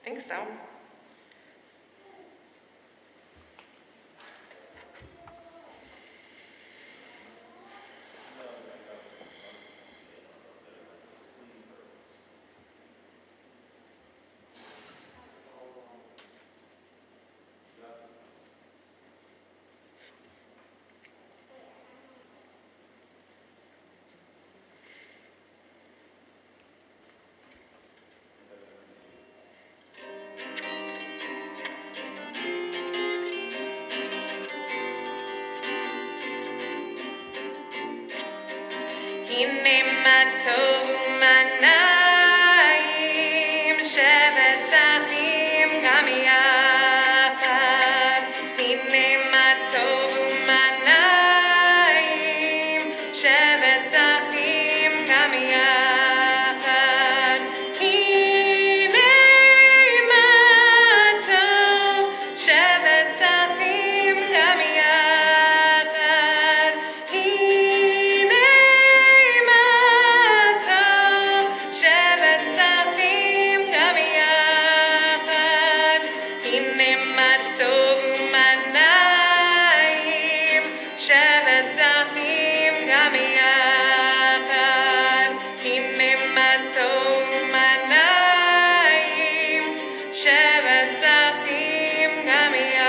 I think so. הנה מה טוב ומנעים, שבת אחים גם יחד. הנה מה טוב ומנעים, שבת אחים גם יחד. הנה מה טוב, שבת אחים גם יחד. הנה מה טוב, שבת אחים גם יחד. הנה מה טוב ומנעים, שבת אחים גם יחד. הנה מה טוב ומנעים, שבת אחים גם יחד.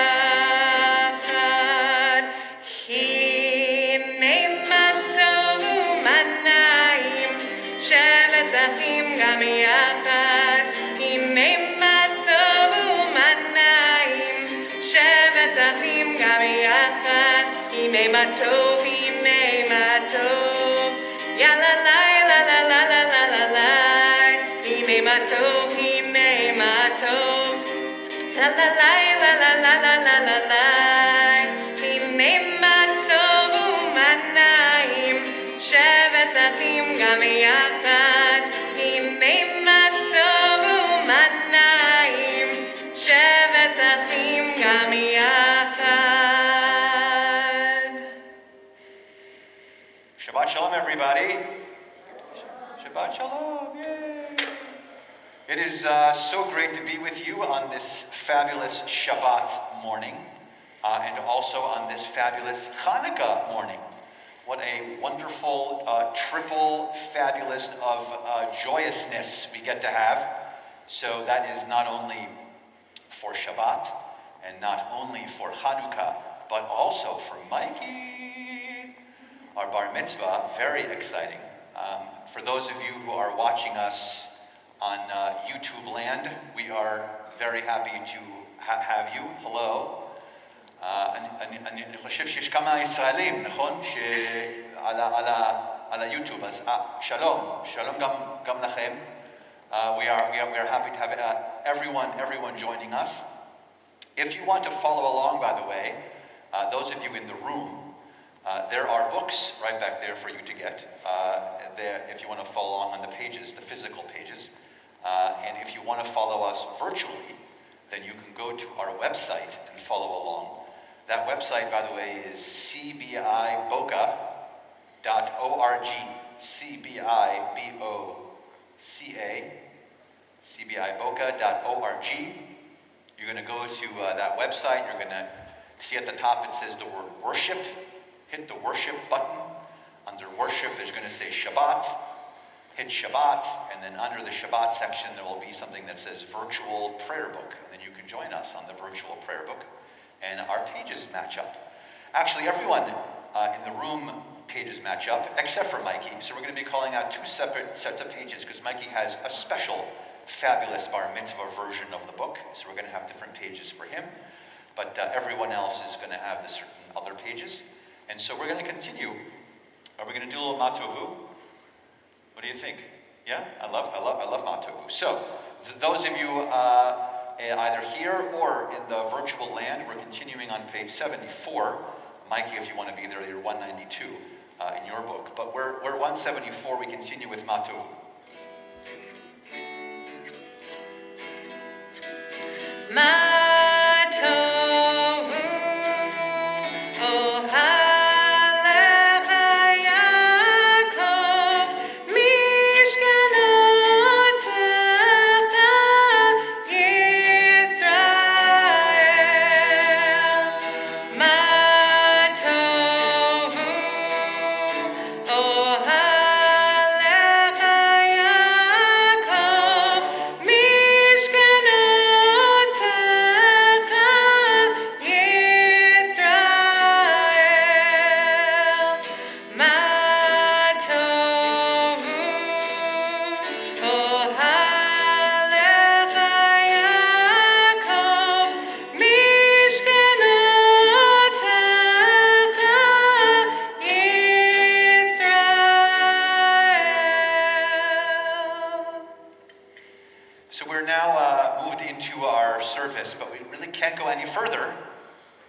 הנה מה טוב ומנעים, שבת אחים גם יחד. הנה מה טוב ומנעים, שבת אחים גם יחד. הנה מה טוב, הנה מה טוב, יאללה לילה לה לה לה לה לה לה. הנה מה טוב, הנה מה טוב, לה לה לילה לה לה לה לה לה לה. הנה מה טוב ומנעים, שבת אחים גם יחד. הנה מה טוב ומנעים, שבת אחים גם יחד. Shabbat Shalom, everybody. Shabbat Shalom, yay. It is so great to be with you on this fabulous Shabbat morning, and also on this fabulous Hanukkah morning. What a wonderful, triple fabulous of joyousness we get to have. So that is not only for Shabbat, and not only for Hanukkah, but also for Mikey, our bar mitzvah. Very exciting. For those of you who are watching us on YouTube land, we are very happy to have you. Hello. אני חושב שיש כמה ישראלים, נכון? על היוטיוב, אז שלום, שלום גם לכם. We are happy to have everyone joining us. If you want to follow along, by the way, those of you in the room, there are books right back there for you to get. If you want to follow along on the pages, the physical pages. And if you want to follow us virtually, then you can go to our website and follow along. That website, by the way, is cbiboca.org. cbiboca.org. You're going to go to that website. You're going to see at the top it says the word worship. Hit the worship button. Under worship, there's going to say Shabbat. Hit Shabbat, and then under the Shabbat section, there will be something that says virtual prayer book. And then you can join us on the virtual prayer book. And our pages match up. Actually, everyone in the room pages match up, except for Mikey. So we're going to be calling out two separate sets of pages because Mikey has a special, fabulous bar mitzvah version of the book. So we're going to have different pages for him. But everyone else is going to have the certain other pages. And so we're going to continue. Are we going to do a little matovu? What do you think? Yeah, I love matovu. So those of you either here or in the virtual land, we're continuing on page 74. Mikey, if you want to be there, you're 192 in your book. But we're 174. We continue with matovu. Mishkanot we're now moved into our service, but we really can't go any further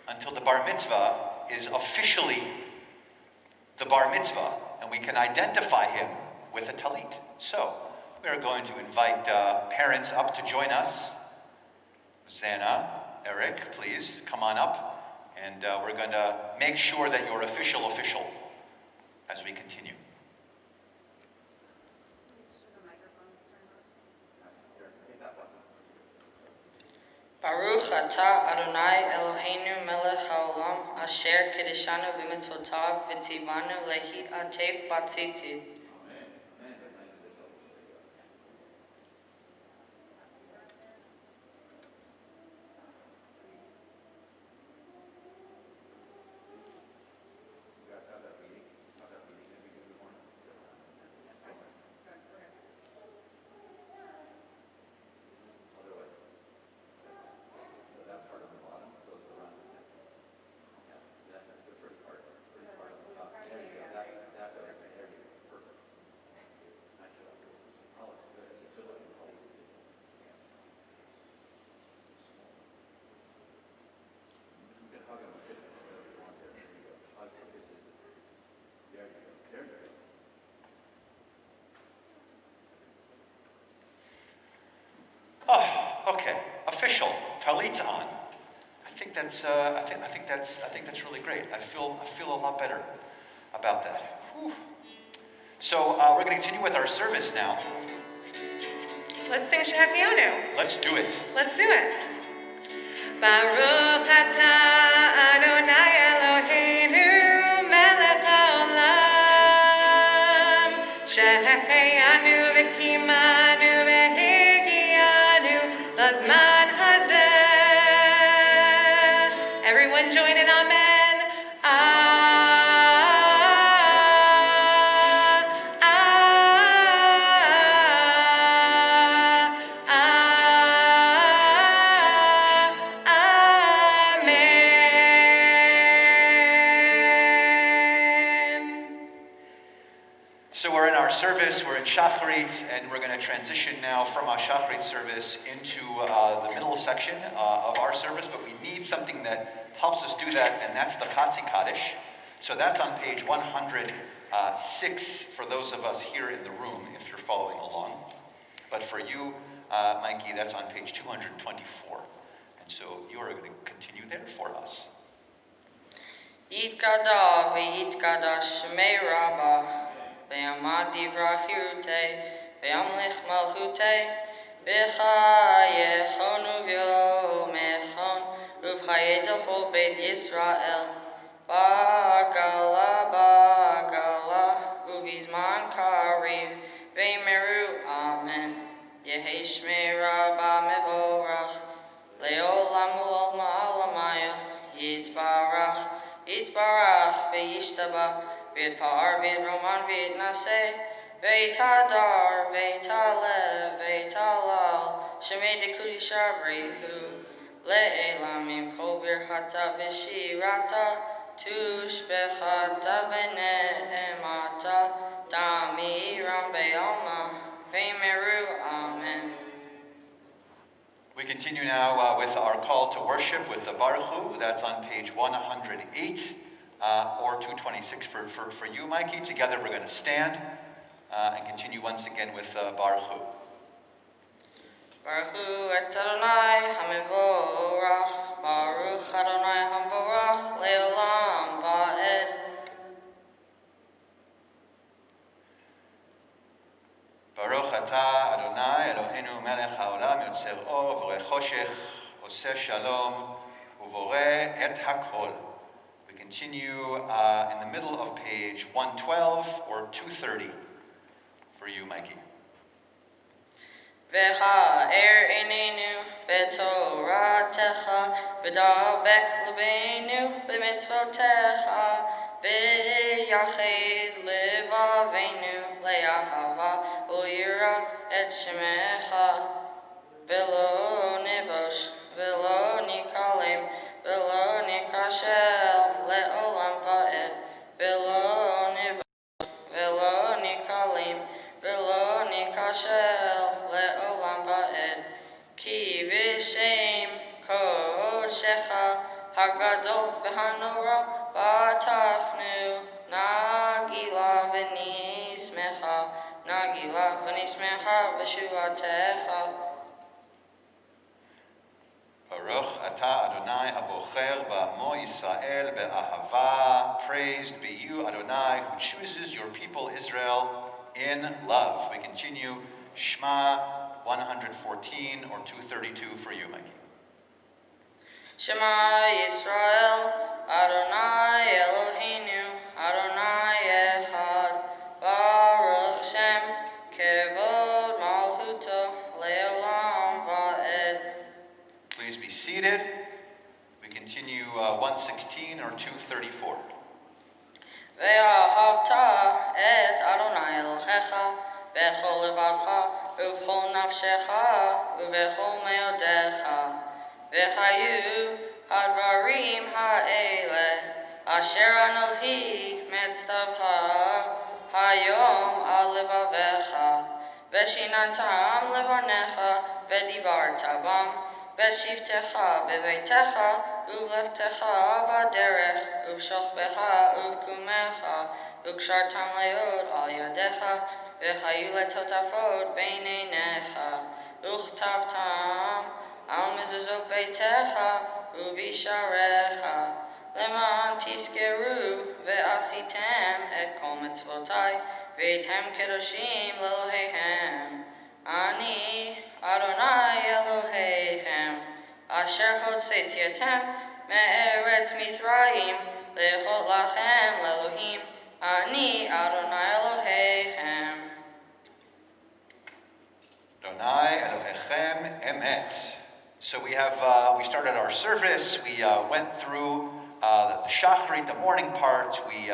until the bar mitzvah is officially the bar mitzvah, and we can identify him with a talit. So we are going to invite parents up to join us. Zana, Eric, please come on up, and we're going to make sure that you're official as we continue. Baruch atah Adonai Eloheinu melech haolam asher kiddushanu b'mitzvotav v'tzivanu lehi'atef b'tzitzit. Oh, okay. Official. Talit's on. I think that's really great. I feel a lot better about that. Whew. So we're going to continue with our service now. Let's sing Shehakianu. Let's do it. Let's do it. Baruch atah Adonai Eloheinu melech haolam shehechianu v'kimanu v'higianu lazman hazeh. Everyone join in, amen. Service, we're in Shacharit, and we're going to transition now from our Shacharit service into the middle section of our service, but we need something that helps us do that, and that's the Chatzi Kaddish. So that's on page 106 for those of us here in the room, if you're following along. But for you, Mikey, that's on page 224. And so you are going to continue there for us. Yitkada v'yitkada shmei Rabbah Ve'amad divrahirute, ve'amlich malchute, v'chayechonu v'yomechon, uv'chayetecho beit Yisrael, ba'gala, uv'izman kariv, ve'meru, amen. Yehi shmei Rabbah mevorach, le'olam u'ol ma'alamaya, yitbarach, ve'yishtabah, V'yitpar, v'yitroman, v'yitnaseh, v'yitadar, v'yitalev, v'yitalal, shemei dekudi shabrihu, le'elamim kol birchata v'shirata, tushbechata v'ne'emata, damiram be'alma, v'meru, amen. We continue now with our call to worship with the Baruch Hu. That's on page 108. Or 226 for you, Mikey. Together we're going to stand and continue once again with Baruch Hu. Baruch Hu et Adonai HaMevorach, Baruch Adonai HaMevorach, Le'olam Va'ed. Baruch atah Adonai Eloheinu melech haolam yotzer or v'oreh choshech, oseh shalom, uvoreh et hakol. Continue in the middle of page 112 or 230 for you, Mikey. Vecha einenu betoratecha, v'dabek lebeinu b'mitzvotecha, v'yached levavenu le'ahava u'yira et shemecha, v'lo nivosh, v'lo nikalem, v'lo nikashel le'olam va'ed, v'lo nivosh, v'lo nikalim, v'lo nikashel le'olam va'ed. Ki v'shem kodeshecha hagadol v'hanora v'atachnu nagila v'nismecha v'shuatecha. Baruch atah Adonai habocher ba'amo Yisrael be'ahava. Praised be you, Adonai, who chooses your people Israel in love. We continue Shema 114 or 232 for you, Mikey. Shema Yisrael, Adonai Eloheinu, Adonai Echad, Baruch Shem, Kevod Malchuto, Leolam Va'ed. Please be seated. We continue 116 or 234. Ve'ahavta et Adonai Elohecha, bechol levavcha, uvchol nafshecha, uvechol meodecha. V'chayu hadvarim ha'ele, asher anochi metztavcha, hayom al levavecha. V'shinantam levanecha, v'dibarta bam, v'shivtecha beveitecha, uvleftecha v'derech, uvshochbecha uvkumecha, ukshartam leod al yadecha, v'chayu letotafot beineinecha, uchtavtam al mezuzot beitecha uvisharecha, leman tiskeru ve'asitem et kol mitzvotai, ve'etem kedoshim lelohehem. Ani Adonai Elohechem, asher hotzetiatem me'eretz Mitzrayim, lechot lachem lelohim. Ani Adonai Elohechem. Adonai Elohechem Emet. So we started our service. We went through the Shacharit, the morning part. We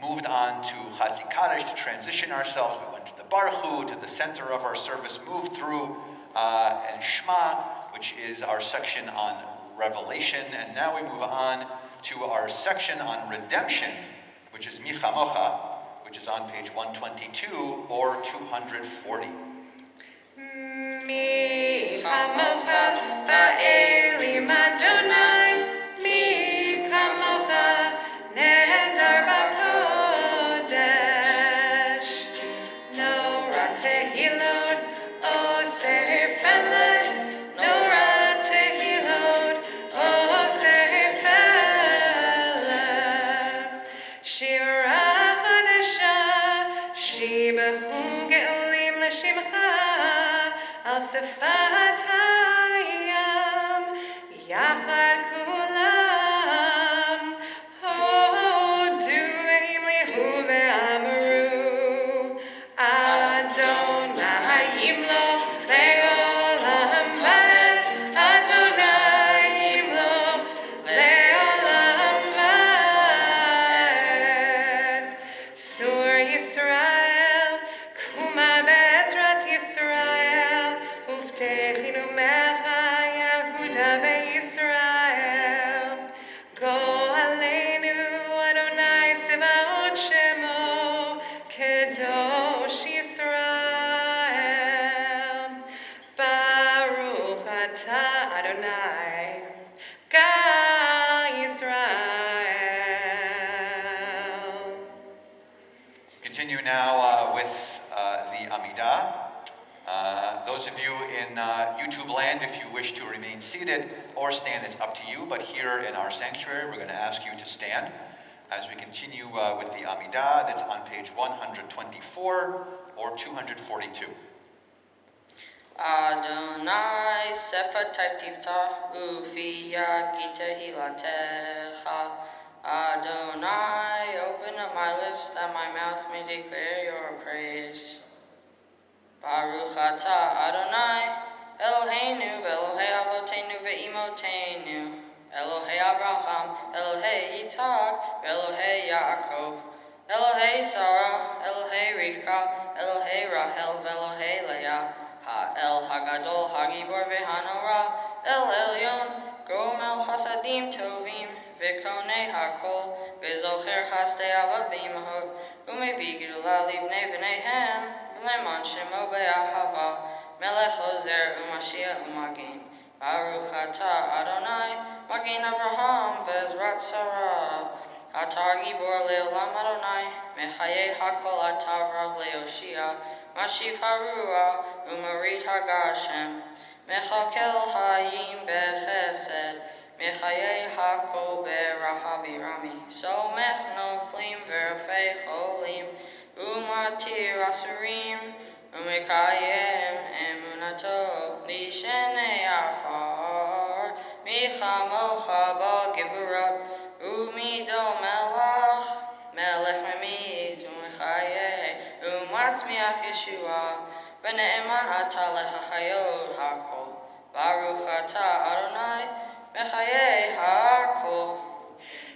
moved on to Chatzi Kaddish to transition ourselves. We went to the Baruch Hu, to the center of our service, moved through and Shema, which is our section on Revelation. And now we move on to our section on redemption, which is Michamocha, which is on page 122 or 240. Mi chamocha ba'elim Adonai, mi chamocha nehedar b'kodesh. No ratehilot oser feled, no ratehilot oser feled. Shira chadasha, shibahu ge'olim l'shimcha. Al sefat hayam yachar kulam hodu ve'imlihu ve'amaru Adonai yimloch le'olam va'ed Adonai yimloch le'olam va'ed Sur Yisrael kuma be'ezrat Yisrael Uftechinu mecha Yehuda ve'Yisrael. Go aleinu Adonai tzevaot shemo Kedosh Yisrael. Baruch atah Adonai Gal Yisrael. Continue now with the Amidah. Those of you in YouTube land, if you wish to remain seated or stand, it's up to you. But here in our sanctuary, we're going to ask you to stand as we continue with the Amidah. That's on page 124 or 242. Adonai sefatai tifta ufiya gitehilatecha. Adonai, open up my lips that my mouth may declare your praise. Baruch atah Adonai, Eloheinu, Elohei Avoteinu ve'Imoteinu, Elohei Avraham, Elohei Yitzhak, Elohei Yaakov, Elohei Sarah, Elohei Rivka, Elohei Rachel, Elohei Leah, Ha'el Hagadol, Hagibor ve'Hanora, El Elyon, Gomel Chasadim Tovim, Ve'Konei Hakol, Ve'Zocher Chastei Avavim Umevi Gidula Livnei V'neihem, Leman Shemo Be'ahava, Melech Ozer Umashia Umagin. Baruch Atah Adonai, Magin Avraham Vezrat Sarah. Atar Gibor Leolam Adonai, Mechaye Hakol Atavrav Leoshia, Mashiv Harua, Umarit Hagashem, Mechakel Hayim Bechesed, Mechaye Hakol Berahabi Rami, So Mech Noflim Verfei Cholim, Umatir Asurim, Umekayem Emunato, Mishene Afar, Michamocha Bal Givurat, Umido Melach, Melech Memiz, Umechaye, Umatzmiach Yeshua, Bene'eman Atah Lechachayot Hakol, Baruch Atah Adonai, Mechaye Hakol.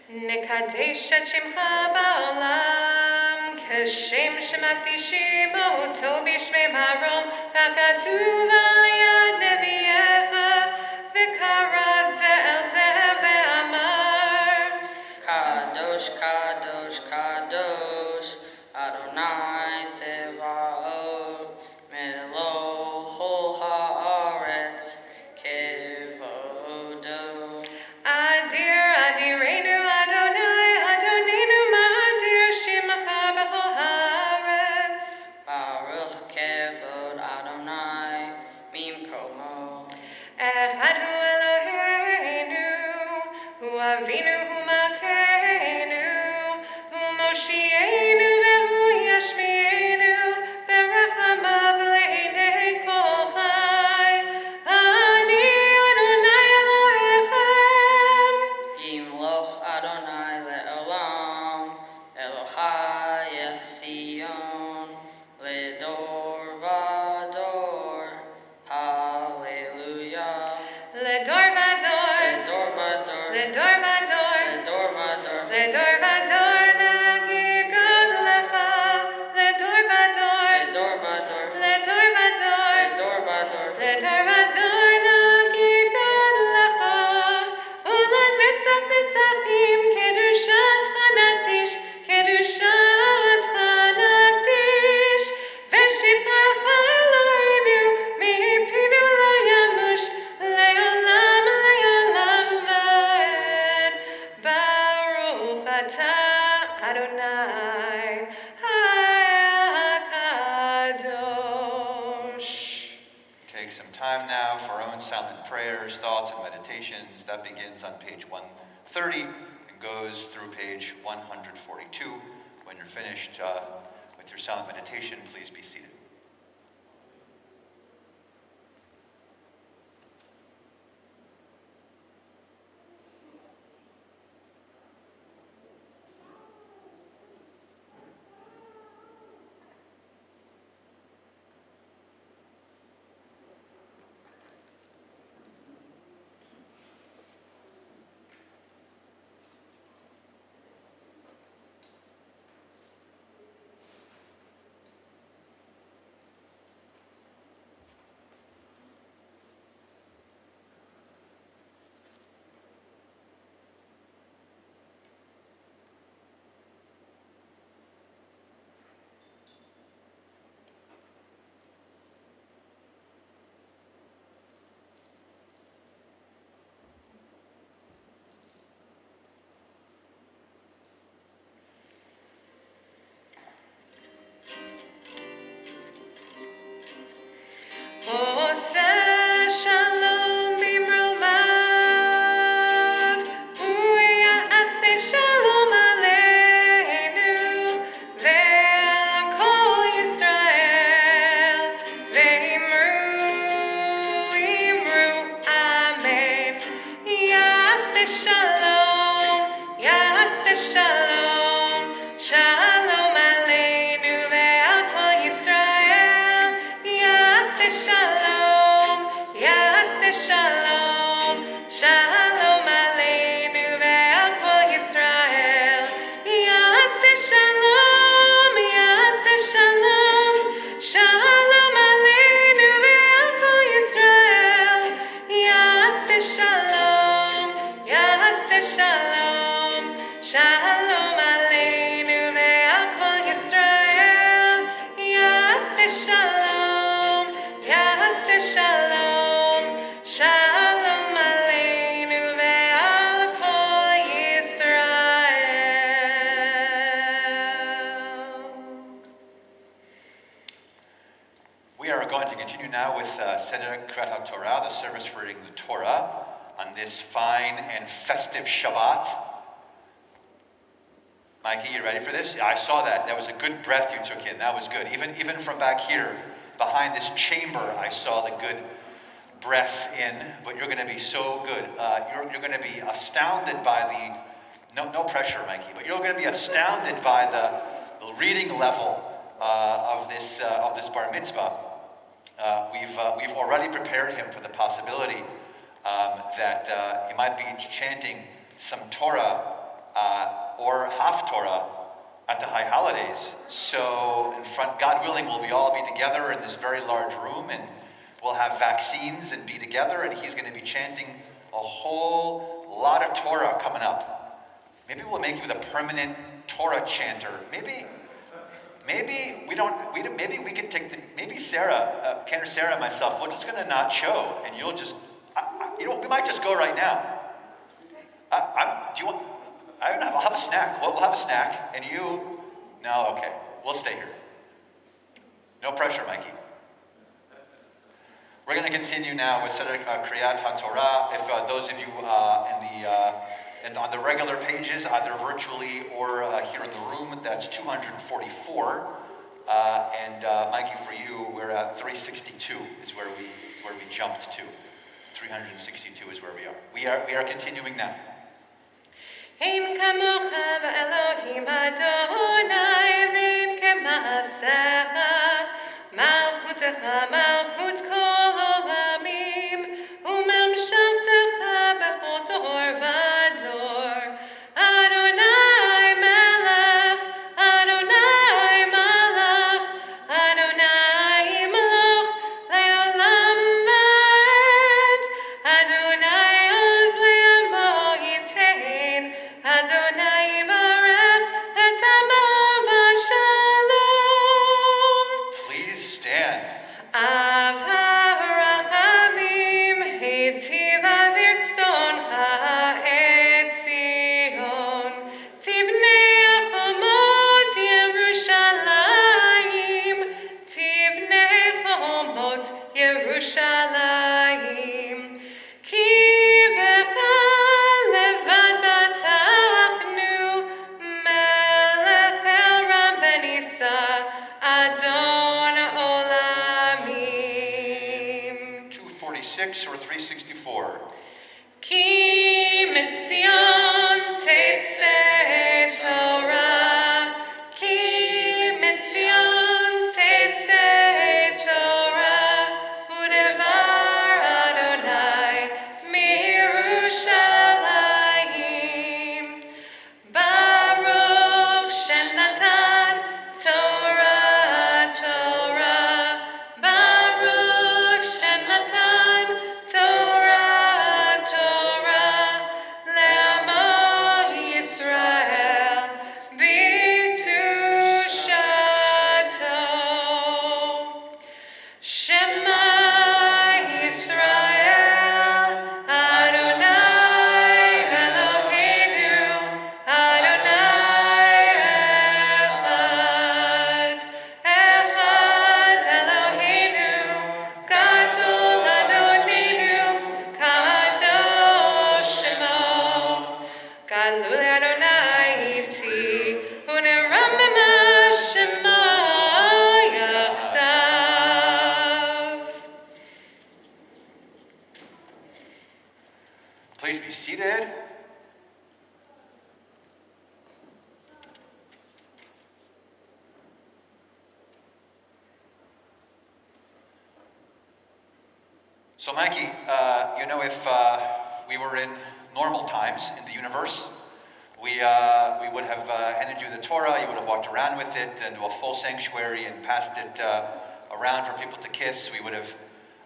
נקדש את שמך בעולם, כשם שמקדישים אותו בשמי מרום, ככתוב על יד נביאיך, וקרא זה אל זה ואמר, Kadosh, Kadosh, Kadosh, Adonai Tzevaot, Melocho haaretz, Kevodo. אדיר אדירנו אדוני, אדוננו מאדיר שמך בכל הארץ. Baruch Kevod Adonai, Mimkomo. אחד הוא אלוהינו, הוא אבינו, הוא מלכנו, הוא מושיענו והוא ישמיענו, ברחמיו לעיני כל חי. אני אדוני אלוהיכם. Yimloch Adonai le'olam, Elohayech Sion, le'dor vador, Hallelujah. לדור ודור, Le'dor vador, לדור ודור, le'dor vador, לדור ודור נגיד גודלך, לדור ודור, le'dor vador, לדור ודור, le'dor vador, לדור ודור נגיד גודלך, ולנצח נצחים קדושתך נקדיש, קדושתך נקדיש, ושבחך אלוהינו מפינו לא ימוש, לעולם לעולם ועד. ברוך אתה אדוני הקדוש. Take some time now for our own silent prayers, thoughts, and meditations. That begins on page 130 and goes through page 142. When you're finished with your silent meditation, please be seated. We are going to continue now with Seder Kriyat HaTorah, the service for reading the Torah, on this fine and festive Shabbat. Mikey, you ready for this? I saw that. That was a good breath you took in. That was good. Even from back here, behind this chamber, I saw the good breath in. But you're going to be so good. You're going to be astounded by no pressure, Mikey, but you're going to be astounded by the reading level of this bar mitzvah. We've already prepared him for the possibility that he might be chanting some Torah or half Torah at the high holidays. So in front, God willing, we'll all be together in this very large room, and we'll have vaccines and be together, and he's going to be chanting a whole lot of Torah coming up. Maybe we'll make you the permanent Torah chanter. Maybe we could take maybe Sarah, Ken or Sarah and myself, we're just going to not show, and you'll just, we might just go right now. I'll have a snack. We'll have a snack, and you, no, okay, we'll stay here. No pressure, Mikey. We're going to continue now with Seder Kriyat HaTorah. If those of you and on the regular pages, either virtually or here in the room, that's 244. And Mikey, for you, we're at 362 is where we jumped to. 362 is where we are. We are continuing now. Ein kamocha v'Elohim Adonai v'ein k'maasecha malchutecha malchut kol olamim u'memshavtecha b'chol dor v'dor Adonai melech Adonai malach Adonai meloch le'olam v'ed Adonai oz le'amo yitein Adonai yivarech et amo v'shalom. Please stand. Av ha'rachamim hitiv avirtzon ha'et Zion Tibnei chomot Yerushalayim Tibnei chomot Yerushalayim Ki becha levad batachnu melech el ram v'nisa Adon olamim 246 or 364. Ki mitzion tetzeh Torah Ki mitzion tetzeh Torah Udevar Adonai miYerushalayim Baruch shenatan Torah Baruch shenatan Torah le'amo Yisrael b'kedushato Shema Yisrael Adonai Eloheinu Adonai Echad Eloheinu Gadol Adonenu Kadosh Shemo Galu Adonai iti u'neramema Shemo yachdav. Please be seated. So, Mikey, if we were in normal times in the universe, we would have handed you the Torah, you would have walked around with it into a full sanctuary and passed it around for people to kiss. We would have,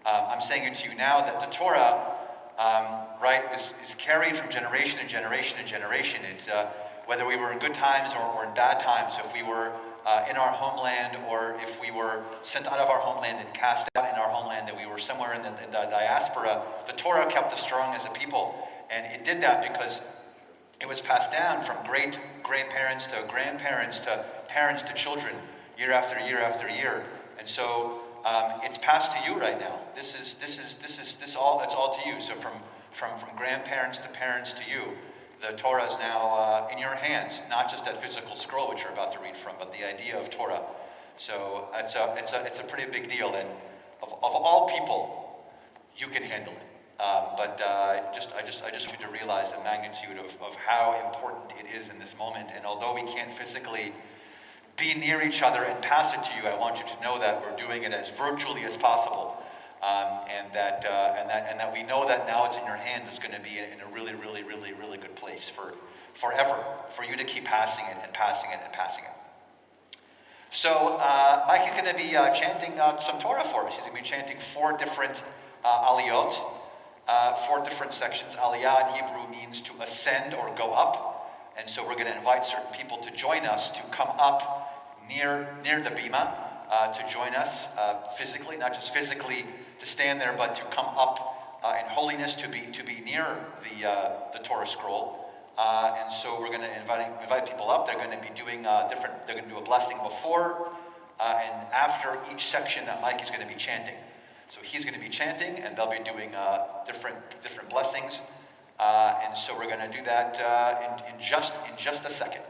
I'm saying it to you now that the Torah, is carried from generation to generation to generation. It's whether we were in good times or in bad times, if we were in our homeland or if we were sent out of our homeland and cast out in our homeland, that we were somewhere in the diaspora, the Torah kept us strong as a people. And it did that because it was passed down from great-grandparents to grandparents to parents to children, year after year after year. And so It's passed to you right now. It's all to you. So from grandparents to parents to you, the Torah is now in your hands, not just that physical scroll which you're about to read from, but the idea of Torah. So it's a pretty big deal, and of all people, you can handle it. But I just want you to realize the magnitude of how important it is in this moment. And although we can't physically be near each other and pass it to you, I want you to know that we're doing it as virtually as possible, and that we know that now it's in your hand is going to be in a really, really, really, really good place forever, for you to keep passing it and passing it and passing it. So Mike is going to be chanting some Torah for us. He's going to be chanting 4 different aliyot, 4 different sections. Aliyah in Hebrew means to ascend or go up. And so we're going to invite certain people to join us to come up near the bima, to join us physically, not just physically to stand there, but to come up in holiness, to be near the Torah scroll. And so we're going to invite people up. They're going to be doing they're going to do a blessing before and after each section that Mike is going to be chanting. So he's going to be chanting, and they'll be doing different blessings. And so we're going to do that in just a second.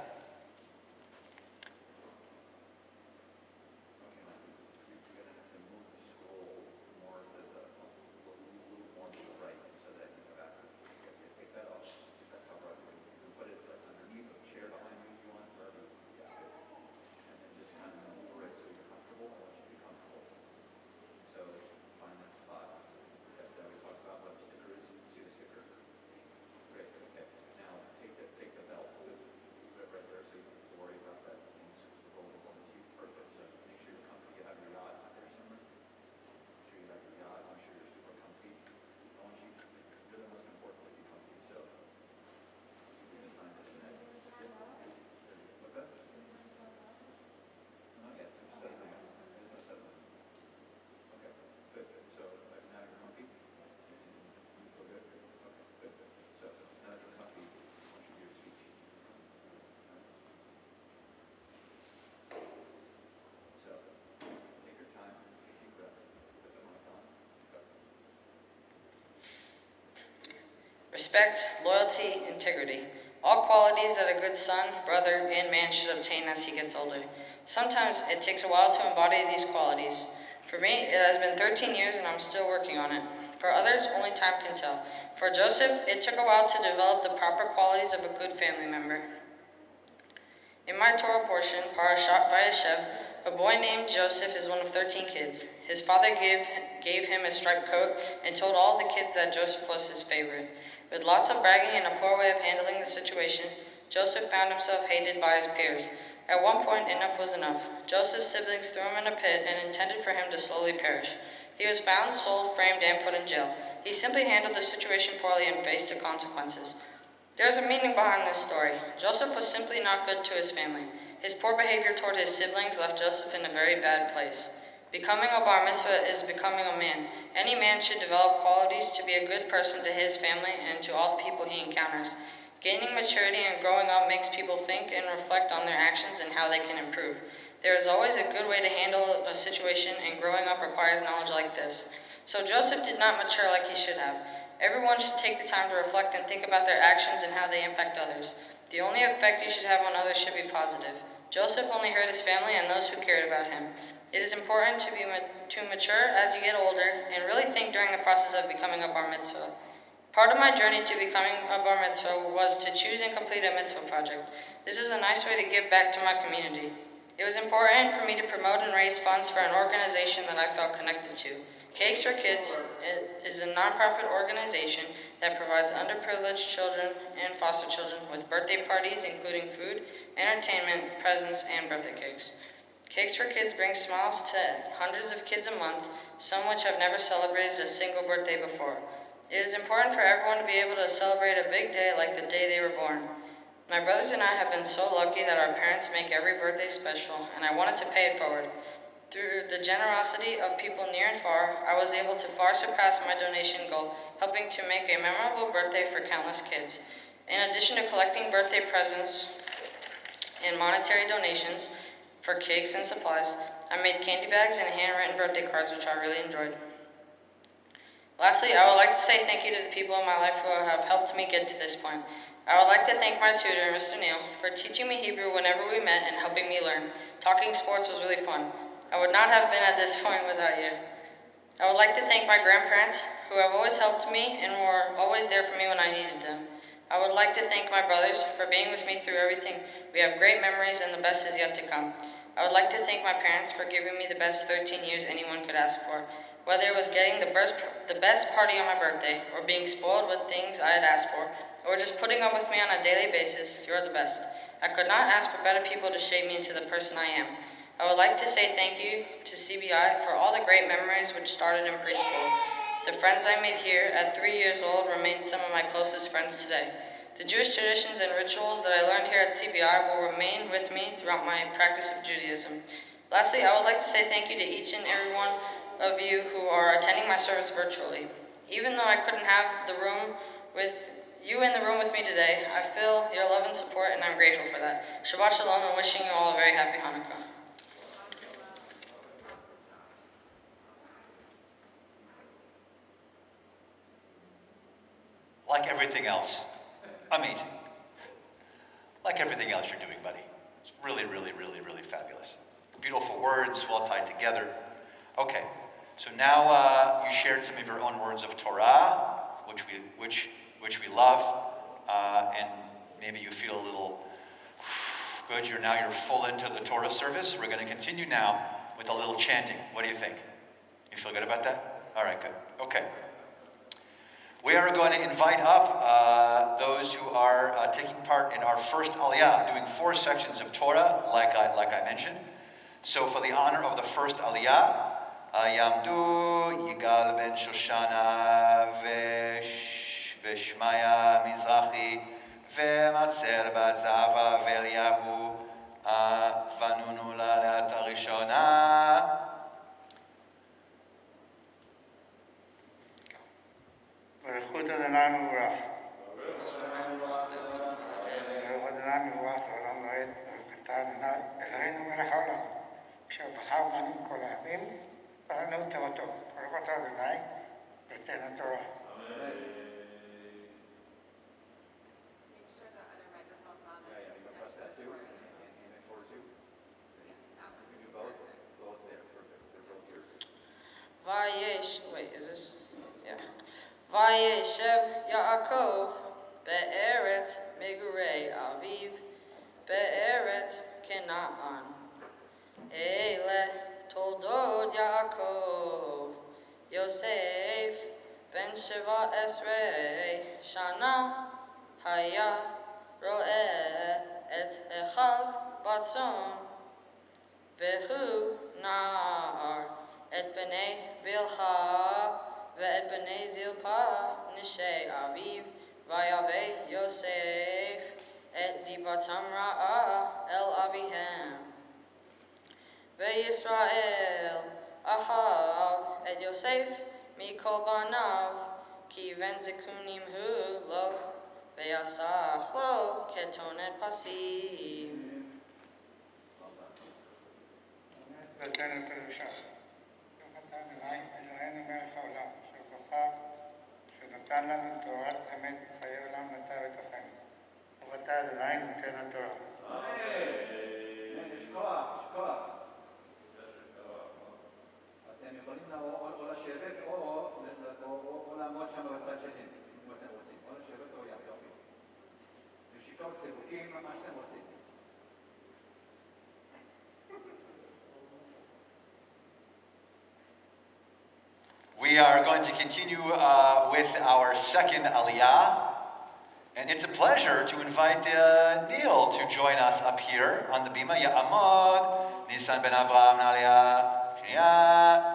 Respect, loyalty, integrity. All qualities that a good son, brother, and man should obtain as he gets older. Sometimes it takes a while to embody these qualities. For me, it has been 13 years and I'm still working on it. For others, only time can tell. For Joseph, it took a while to develop the proper qualities of a good family member. In my Torah portion, Parashat Vayeshev, a boy named Joseph is one of 13 kids. His father gave him a striped coat and told all the kids that Joseph was his favorite. With lots of bragging and a poor way of handling the situation, Joseph found himself hated by his peers. At one point, enough was enough. Joseph's siblings threw him in a pit and intended for him to slowly perish. He was found, sold, framed, and put in jail. He simply handled the situation poorly and faced the consequences. There is a meaning behind this story. Joseph was simply not good to his family. His poor behavior toward his siblings left Joseph in a very bad place. Becoming a bar mitzvah is becoming a man. Any man should develop qualities to be a good person to his family and to all the people he encounters. Gaining maturity and growing up makes people think and reflect on their actions and how they can improve. There is always a good way to handle a situation, and growing up requires knowledge like this. So Joseph did not mature like he should have. Everyone should take the time to reflect and think about their actions and how they impact others. The only effect you should have on others should be positive. Joseph only hurt his family and those who cared about him. It is important to mature as you get older and really think during the process of becoming a bar mitzvah. Part of my journey to becoming a bar mitzvah was to choose and complete a mitzvah project. This is a nice way to give back to my community. It was important for me to promote and raise funds for an organization that I felt connected to. Cakes for Kids is a nonprofit organization that provides underprivileged children and foster children with birthday parties, including food, entertainment, presents, and birthday cakes. Cakes for Kids brings smiles to hundreds of kids a month, some which have never celebrated a single birthday before. It is important for everyone to be able to celebrate a big day like the day they were born. My brothers and I have been so lucky that our parents make every birthday special, and I wanted to pay it forward. Through the generosity of people near and far, I was able to far surpass my donation goal, helping to make a memorable birthday for countless kids. In addition to collecting birthday presents and monetary donations for cakes and supplies, I made candy bags and handwritten birthday cards, which I really enjoyed. Lastly, I would like to say thank you to the people in my life who have helped me get to this point. I would like to thank my tutor, Mr. Neal, for teaching me Hebrew whenever we met and helping me learn. Talking sports was really fun. I would not have been at this point without you. I would like to thank my grandparents, who have always helped me and were always there for me when I needed them. I would like to thank my brothers for being with me through everything. We have great memories and the best is yet to come. I would like to thank my parents for giving me the best 13 years anyone could ask for. Whether it was getting the best party on my birthday, or being spoiled with things I had asked for, or just putting up with me on a daily basis, you are the best. I could not ask for better people to shape me into the person I am. I would like to say thank you to CBI for all the great memories which started in preschool. The friends I made here at 3 years old remain some of my closest friends today. The Jewish traditions and rituals that I learned here at CBI will remain with me throughout my practice of Judaism. Lastly, I would like to say thank you to each and every one of you who are attending my service virtually. Even though I couldn't have the room with you in the room with me today, I feel your love and support and I'm grateful for that. Shabbat Shalom and wishing you all a very happy Hanukkah. Like everything else, amazing. Like everything else you're doing, buddy. It's really, really, really, really fabulous. Beautiful words, well tied together. Okay, so now you shared some of your own words of Torah, which we love, and maybe you feel a little good. You're full into the Torah service. We're going to continue now with a little chanting. What do you think? You feel good about that? All right, good. Okay. We are going to invite up those who are taking part in our first Aliyah, doing 4 sections of Torah, like I mentioned. So for the honor of the first Aliyah, Yamdu Yigal ben Shoshana Veshmaya Mizrahi Vematzer bat Zava Veliahu Vanunu Lalat Arishona. Baruch Adonai Mevorach. Baruch Adonai Mevorach לעולם ועד. ברוך אתה אדוני אלוהינו מלך העולם, אשר בחר בנו מכל העמים ולנו תורתו. ברוך אתה אדוני ותן התורה. Wait, is this? Yeah. Vayeshev Yaakov be'eretz megurei aviv be'eretz Kenaan. Ele toldot Yaakov Yosef ben Sheva Esrei Shana Haya Ro'eh et Echav Batzon Vehu Nar et Bnei Bilha ואת בני זלפה נשי אביו ויבא יוסף את דיבתם רעה אל אביהם וישראל אהב את יוסף מכל בניו כי בן זקונים הוא לו ויסח לו כתונת פסים ותן את הירושה. ברוך אתה אדוני אלוהינו מלך העולם, שנתן לנו תורת אמת וחיי עולם נטע בתוכנו. ברוך אתה אדוני נותן התורה. לשכוח. אתם יכולים או לשבת או לעמוד שם בצד שני, אם אתם רוצים. או לשבת או יחד. לשכוח תבוקים, מה שאתם רוצים. We are going to continue with our second Aliyah, and it's a pleasure to invite Neil to join us up here on the Bima. Ya'amod, Nisan ben Avraham Aliyah, Shnia.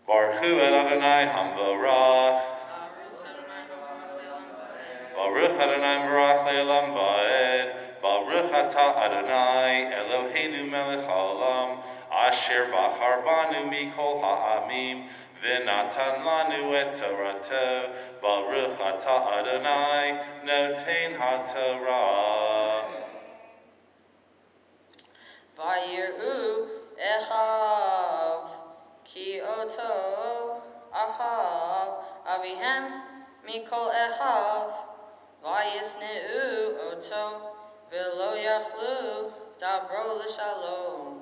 Baruch Hu el Adonai Hamvarach. Baruch Adonai Mevorach le'olam va'ed. Baruch atah Adonai Eloheinu melech haolam Asher bachar banu mikol ha'amim, v'natan lanu et Torato, Baruch atah Adonai, noten ha'Torah. Vayiru echav, ki oto achav, avihem mikol echav, vayisneu oto, v'lo yachlu dabro l'shalom.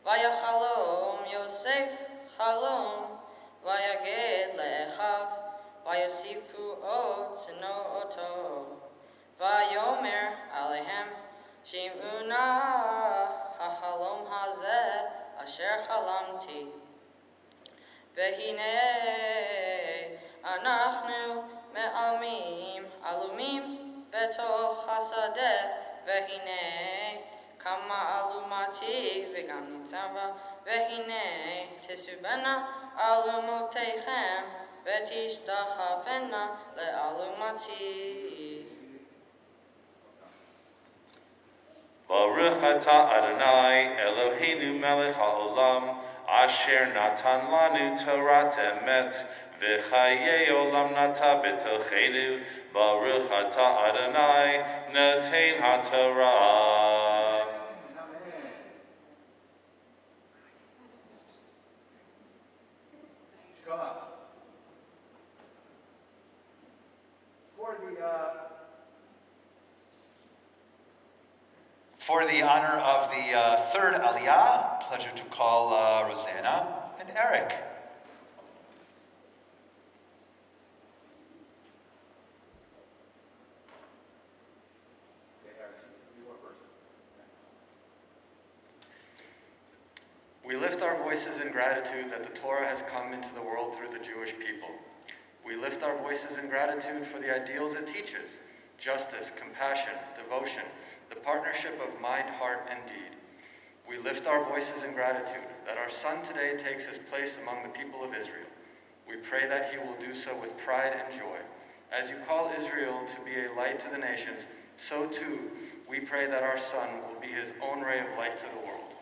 Vayachalom Yosef halom, vayaged le'echav, vayosifu ot seno oto, vayomer alehem, Shim'una hachalom hazeh asher chalamti. Vehine anachnu me'amim alumim betoch hasadeh. Vehine kama alumati v'gam nitzava. Vehine tesubena alumotechem v'tishtachafena le'alumati. Baruch atah Adonai, Eloheinu melech haolam, asher natan lanu Torat emet, v'chayei olam nata betochenu. Baruch atah Adonai, noten ha'Torah. For the honor of the third Aliyah, pleasure to call Rosanna and Eric. We lift our voices in gratitude that the Torah has come into the world through the Jewish people. We lift our voices in gratitude for the ideals it teaches: justice, compassion, devotion, the partnership of mind, heart, and deed. We lift our voices in gratitude that our son today takes his place among the people of Israel. We pray that he will do so with pride and joy. As you call Israel to be a light to the nations, so too we pray that our son will be his own ray of light to the world.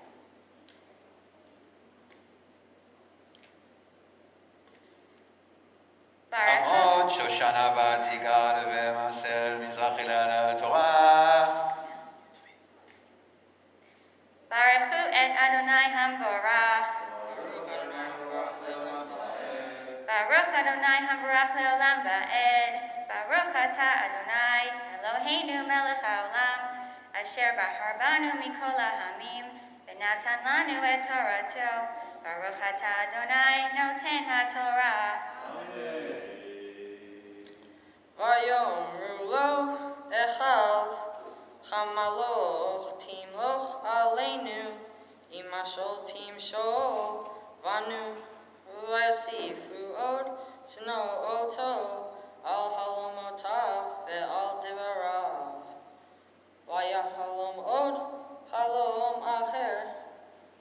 Amod Shoshana Vatigal V'Maser Mizrachi Lana Torah. Baruchu et Adonai Hamvorach. Baruch Adonai Hamvorach Leolam Va'ed. Baruch atah Adonai Eloheinu melech haolam, asher bahar banu mikol hahamim, v'natan lanu et Torato. Baruch atah Adonai noten ha'Torah. Vayomru lo echav, chamaloch timloch aleinu, imashol timshol vanu, vayasifu od sno oto, al halomotav ve'al divarav. Vayachalom od halom acher,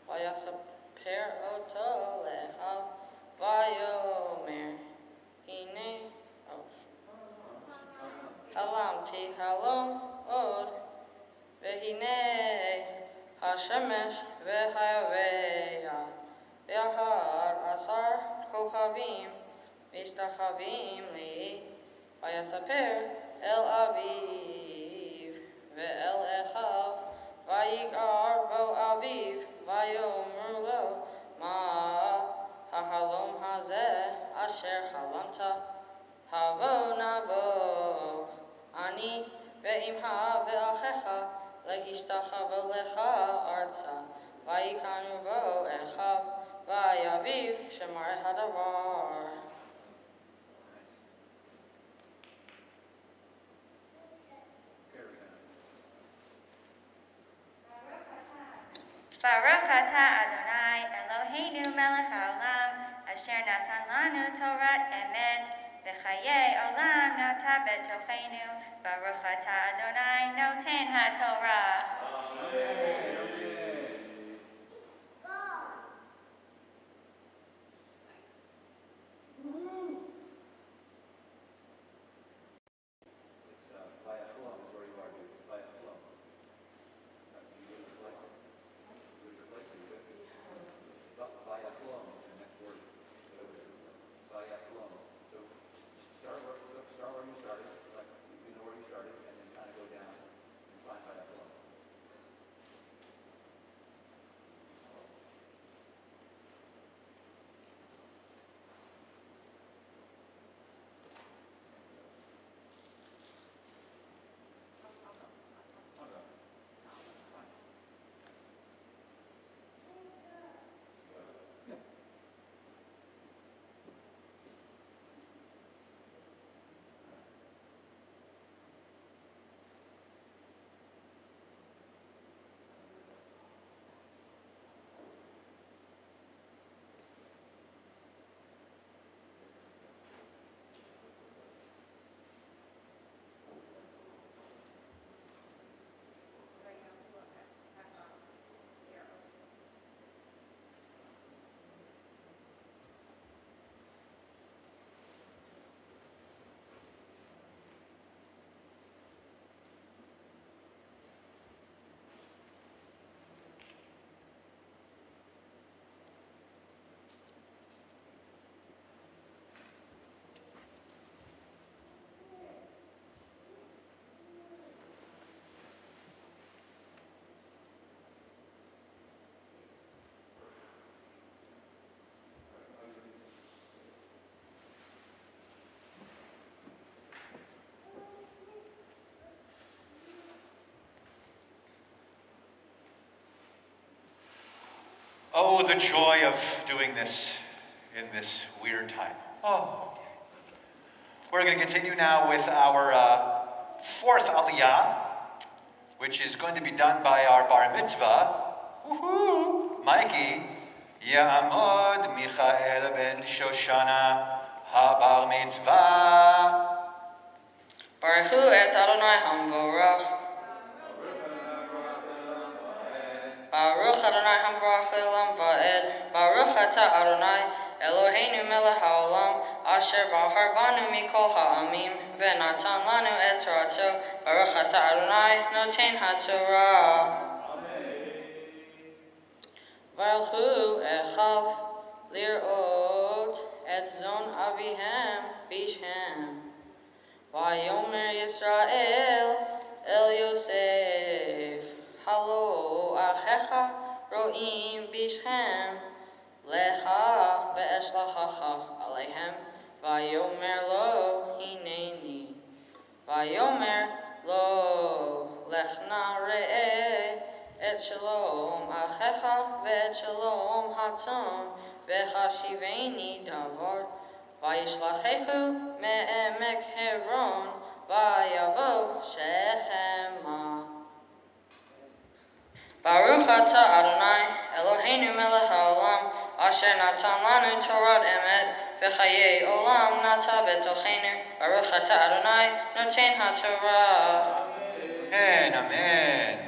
vayasaper oto lechav, vayomer hine halamti halom od, vehine hashemesh vehayaveya, ve'achar asar kochavim mishtachavim li, vayasaper el aviv ve'el echav, vayigar bo aviv, vayomru lo ma hahalom hazeh asher halamta. Havo navo ani ve'imha ve'achecha lehishtachavo lecha artza vayikanu vo echav vayaviv shemar et hadavar. Baruch atah Adonai Eloheinu melech haolam, asher natan lanu Torah emet, v'chayei olam nota betochenu. Baruch atah Adonai noten ha'Torah. Oh, the joy of doing this in this weird time. Oh. We're going to continue now with our fourth aliyah, which is going to be done by our bar mitzvah. Woohoo! Mikey. Ya'amod Michael ben Shoshana ha-bar mitzvah. Baruch Hu et Adonai Hamvorach. Baruch Adonai Hamvorach le'olam va'ed. Baruch ata Adonai Eloheinu melech haolam asher bahar banu mikol ha'amim ve'natan lanu et torato. Baruch ata Adonai noten haTorah. Baruch Hu echav lir'ot et zon avihem bishem. Vayomer Yisrael el Yosef, Halo achecha ro'im bishchem, lecha ve'eshlachacha alehem. Vayomer lo hineni, Vayomer lo lechna re'eh et shalom achecha ve'et shalom hatzon ve'chashiveni davar. Vayishlachehu me'emek Hebron, vayavo Shechema. Baruch ata Adonai, Eloheinu melech haolam, asher natan lanu Torah emet, v'chayei olam nata betochenu. Baruch ata Adonai, noten haTorah. Amen, amen.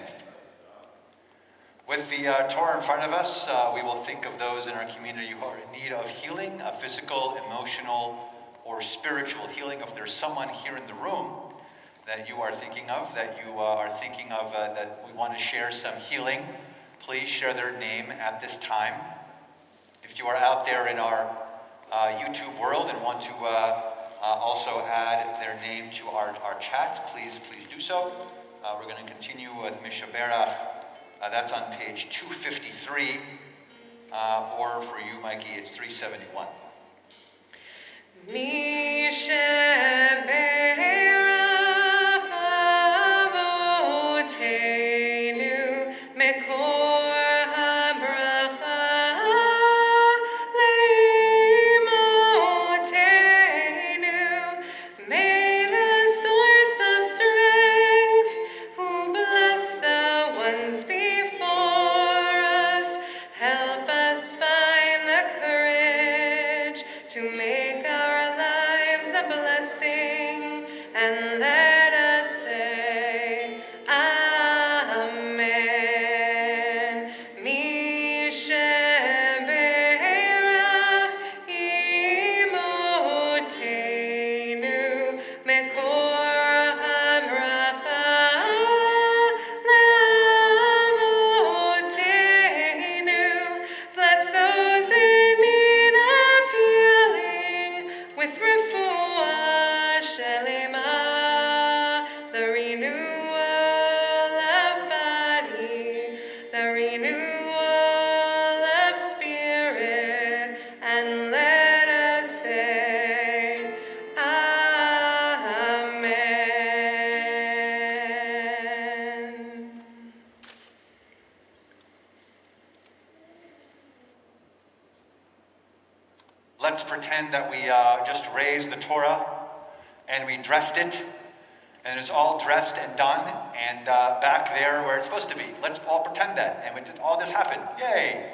With the Torah in front of us, we will think of those in our community who are in need of healing, physical, emotional, or spiritual healing. If there's someone here in the room that you are thinking of, that we want to share some healing, please share their name at this time. If you are out there in our YouTube world and want to also add their name to our chat, please do so. We're going to continue with Mishaberach. That's on page 253, or for you, Mikey, it's 371. Let's pretend that we just raised the Torah and we dressed it, and it's all dressed and done, and back there where it's supposed to be. Let's all pretend that, and all this happened. Yay!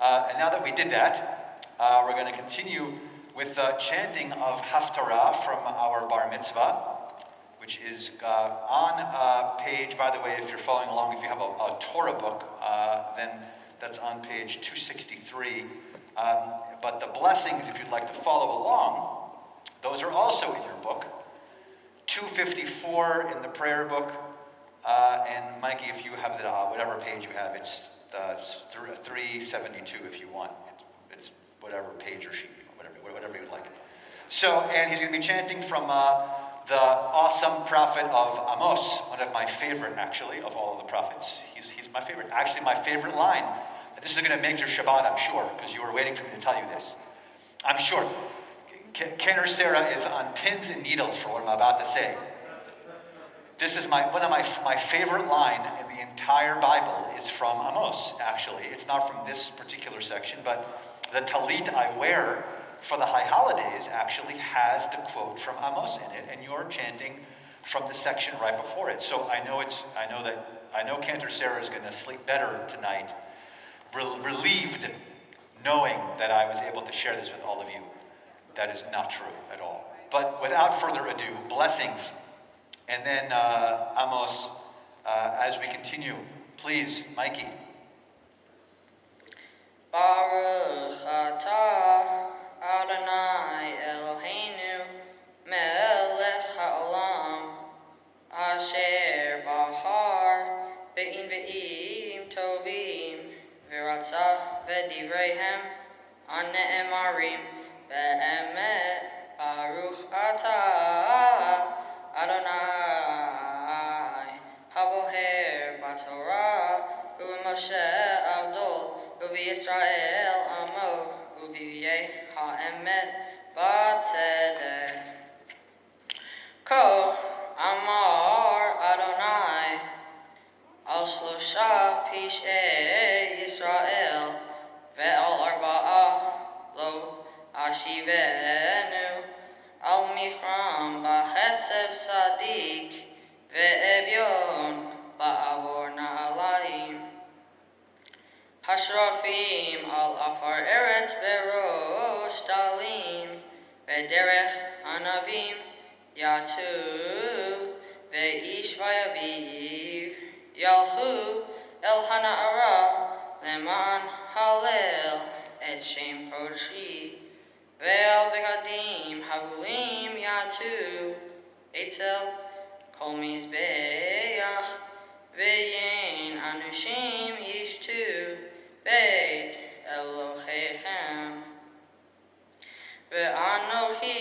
And now that we did that, we're going to continue with chanting of Haftarah from our Bar Mitzvah, which is on page, by the way, if you're following along, if you have a Torah book, then that's on page 263. But the blessings, if you'd like to follow along, those are also in your book. 254 in the prayer book, and Mikey, if you have the whatever page you have, it's 372 if you want. It's whatever page or sheet, whatever you'd like. So, and he's going to be chanting from the awesome prophet of Amos, one of my favorite, actually, of all of the prophets. He's my favorite. Actually, my favorite line. This is going to make your Shabbat, I'm sure, because you were waiting for me to tell you this. I'm sure. Ken or Sarah is on pins and needles for what I'm about to say. This is one of my favorite line in the entire Bible is from Amos, actually. It's not from this particular section, but the talit I wear for the high holidays actually has the quote from Amos in it, and you're chanting from the section right before it. So I know Cantor Sarah is going to sleep better tonight, relieved knowing that I was able to share this with all of you. That is not true at all. But without further ado, blessings. And then Amos, as we continue, please, Mikey. Baruch atah Adonai Eloheinu melech haolam asher bahar be'in ve'im tovim v'ratzah v'divreihem an-ne'emarim be'emet Baruch atah Adonai haboher b'Torah u'Moshe Abdul u'Yisrael amo u'Vivye ha'emet b'tzedek. Ko amar Adonai al shlosha pish'ei Yisrael ve'al arba'a lo ashivenu al michram b'chesef sadik ve'evyon ba'avor na'alayim Hashrafim al afar eret berosh talim v'derech anavim yatu ve'ish vayaviv yalchu el hana'ara leman halel et shem kodeshi ve'al begadim havulim yatu etzel kol mizbeach ve'yen anushim yishtu Beit Elohechem Ve'anochi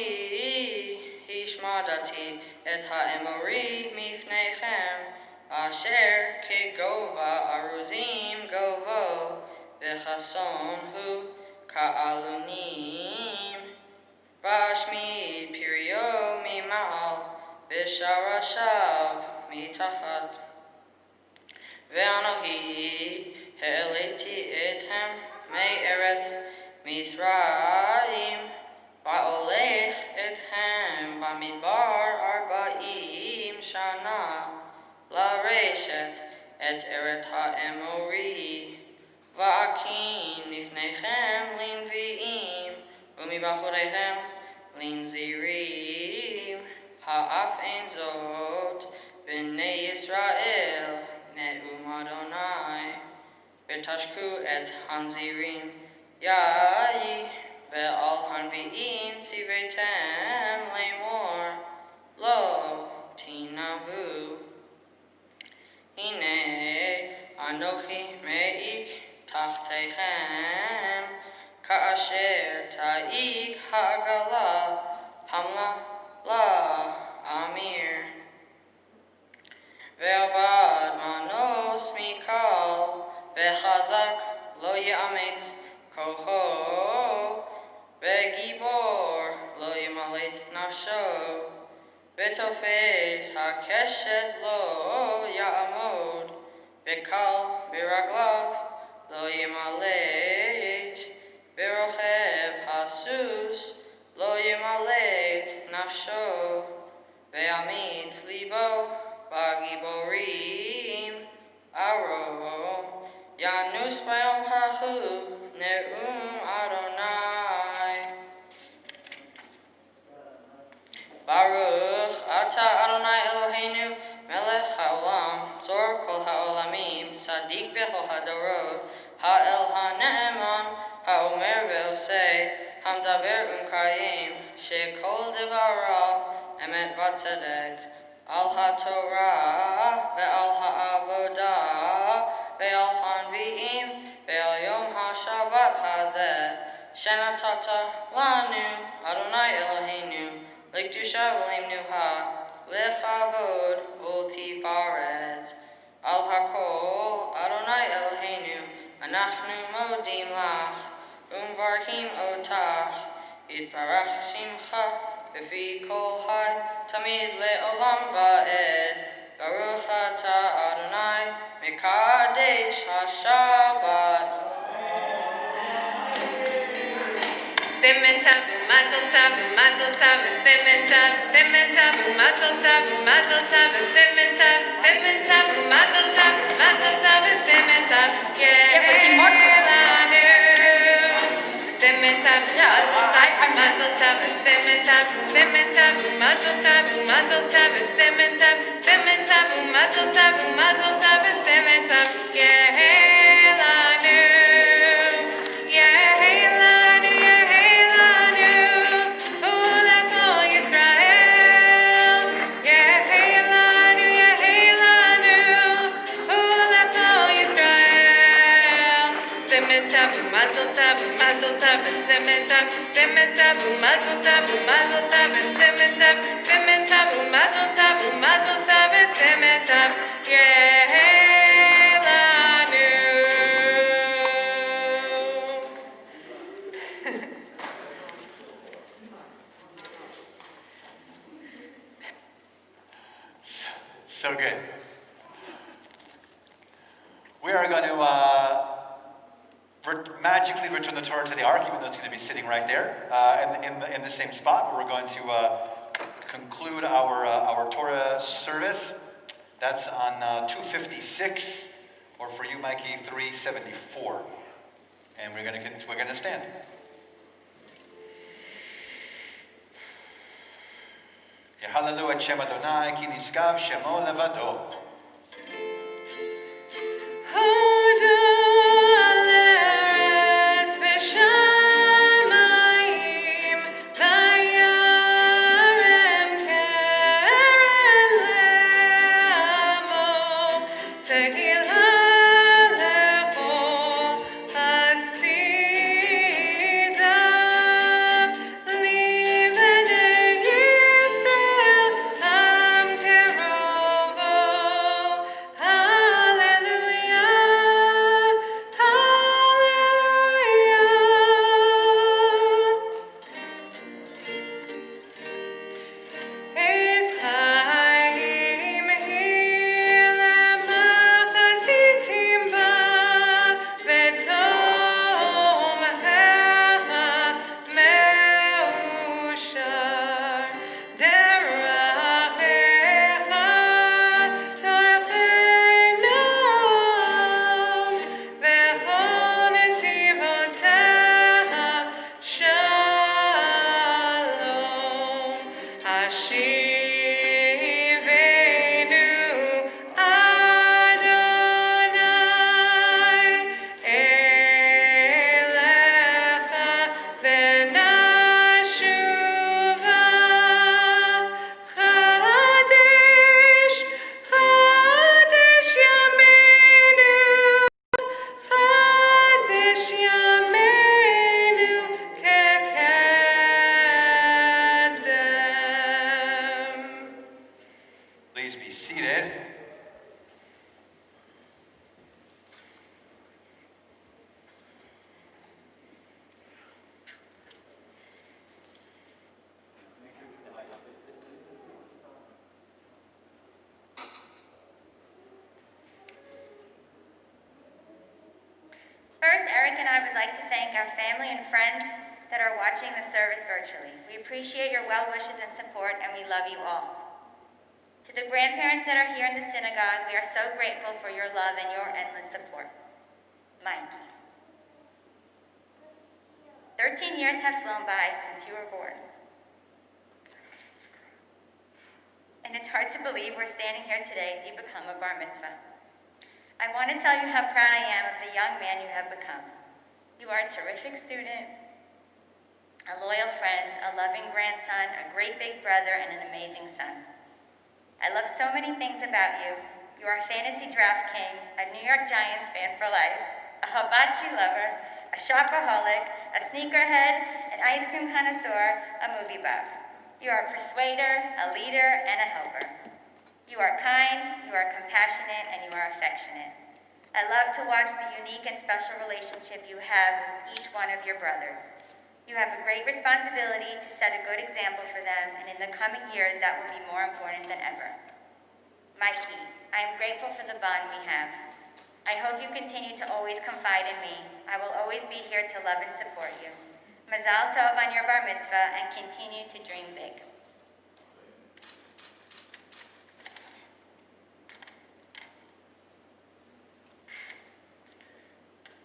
hishmadati et ha'emori mifnechem Asher kegova aruzim govo Ve'chason hu ka'alunim Bashmid pirio mimal V'sharashav mitachat Ve'anohi He'eleti ethem me'eretz Mitzrayim Ba'olech ethem Bamidbar arba'im shana La'reshet et eret ha'emori Va'akin mifnechem linvi'im U'mibachorechem linzirim Ha'af ein zot B'nei Yisrael Ne'um Adonai V'tashku et hanzirim Ya'i Ve'al hanvi'im Siveitem Lemor Lo Tinahu Hine Anochi Me'ik Tachtechem Ka'asher Ta'ik Ha'agala Hamla La Amir Ve'avad Manos Mikal Ve'chazak lo ye'ametz kocho Ve'gibor lo yemalet nafsho Ve'tofez ha'keshet lo ya'amod Ve'kal biraglav lo yemalet Ve'rochev hasus lo yemalet nafsho Ve'amitz libo ba'giborim aro Yanus Bayom Hachu Ne'um Adonai Baruch Atah Adonai Eloheinu Melech Haolam Tzor Kol Haolamim Sadik Bechol Hadorot Ha'el HaNe'eman Ha'omer Ve'osei Hamdaber Kayim She'kol Devarav Emet V'tzedek Al HaTorah Ve'al HaAvodah Ve'al hanvi'im, ve'al yom ha'shavat hazeh, shenatata lanu, Adonai Eloheinu, l'kedusha v'limnuha, l'chavod v'ltifaret, al hakol, Adonai Eloheinu, anachnu modim lach, umvarhim otach, yitbarach shimcha, b'fi kol hai, tamid le'olam va'ed, Baruch atah Adonai, Mekadesh HaShabbat. Simen tabu, mazel tabu, mazel tabu, simen tabu, simen tabu, mazel tabu, mazel tabu, simen tabu, simen tabu, mazel tabu, mazel tabu, simen tabu. Yehelanu. Simen tabu, mazel tabu, simen tabu, simen tabu, mazel tabu, mazel tabu, simen tabu, simen tabu, mazel tabu, mazel tabu, simen tabu. Yehelanu. Yehelanu, Yehelanu, Ulefo Yisrael. Yehelanu, Yehelanu, Ulefo Yisrael. Simen tabu, mazel tabu, mazel tabu, simen tabu, simen tabu, mazel tabu, mazel tabu, simen tabu, simen tabu, mazel tabu, mazel tabu, simen tabu. Yehelanu. So good. We are going to magically return the Torah to the ark, even though it's going to be sitting right there in the same spot where we're going to conclude our Torah service. That's on 256, or for you, Mikey, 374. And we're going to stand. Yehalelu et Shem Adonai, ki niskav shemo levado. Please be seated. First, Eric and I would like to thank our family and friends that are watching the service virtually. We appreciate your well wishes and support, and we love you all. To the grandparents that are here in the synagogue, we are so grateful for your love and your endless support. Mikey. 13 years have flown by since you were born. And it's hard to believe we're standing here today as you become a bar mitzvah. I want to tell you how proud I am of the young man you have become. You are a terrific student, a loyal friend, a loving grandson, a great big brother, and an amazing son. I love so many things about you. You are a fantasy draft king, a New York Giants fan for life, a hibachi lover, a shopaholic, a sneakerhead, an ice cream connoisseur, a movie buff. You are a persuader, a leader, and a helper. You are kind, you are compassionate, and you are affectionate. I love to watch the unique and special relationship you have with each one of your brothers. You have a great responsibility to set a good example for them, and in the coming years, that will be more important than ever. Mikey, I am grateful for the bond we have. I hope you continue to always confide in me. I will always be here to love and support you. Mazal tov on your bar mitzvah and continue to dream big.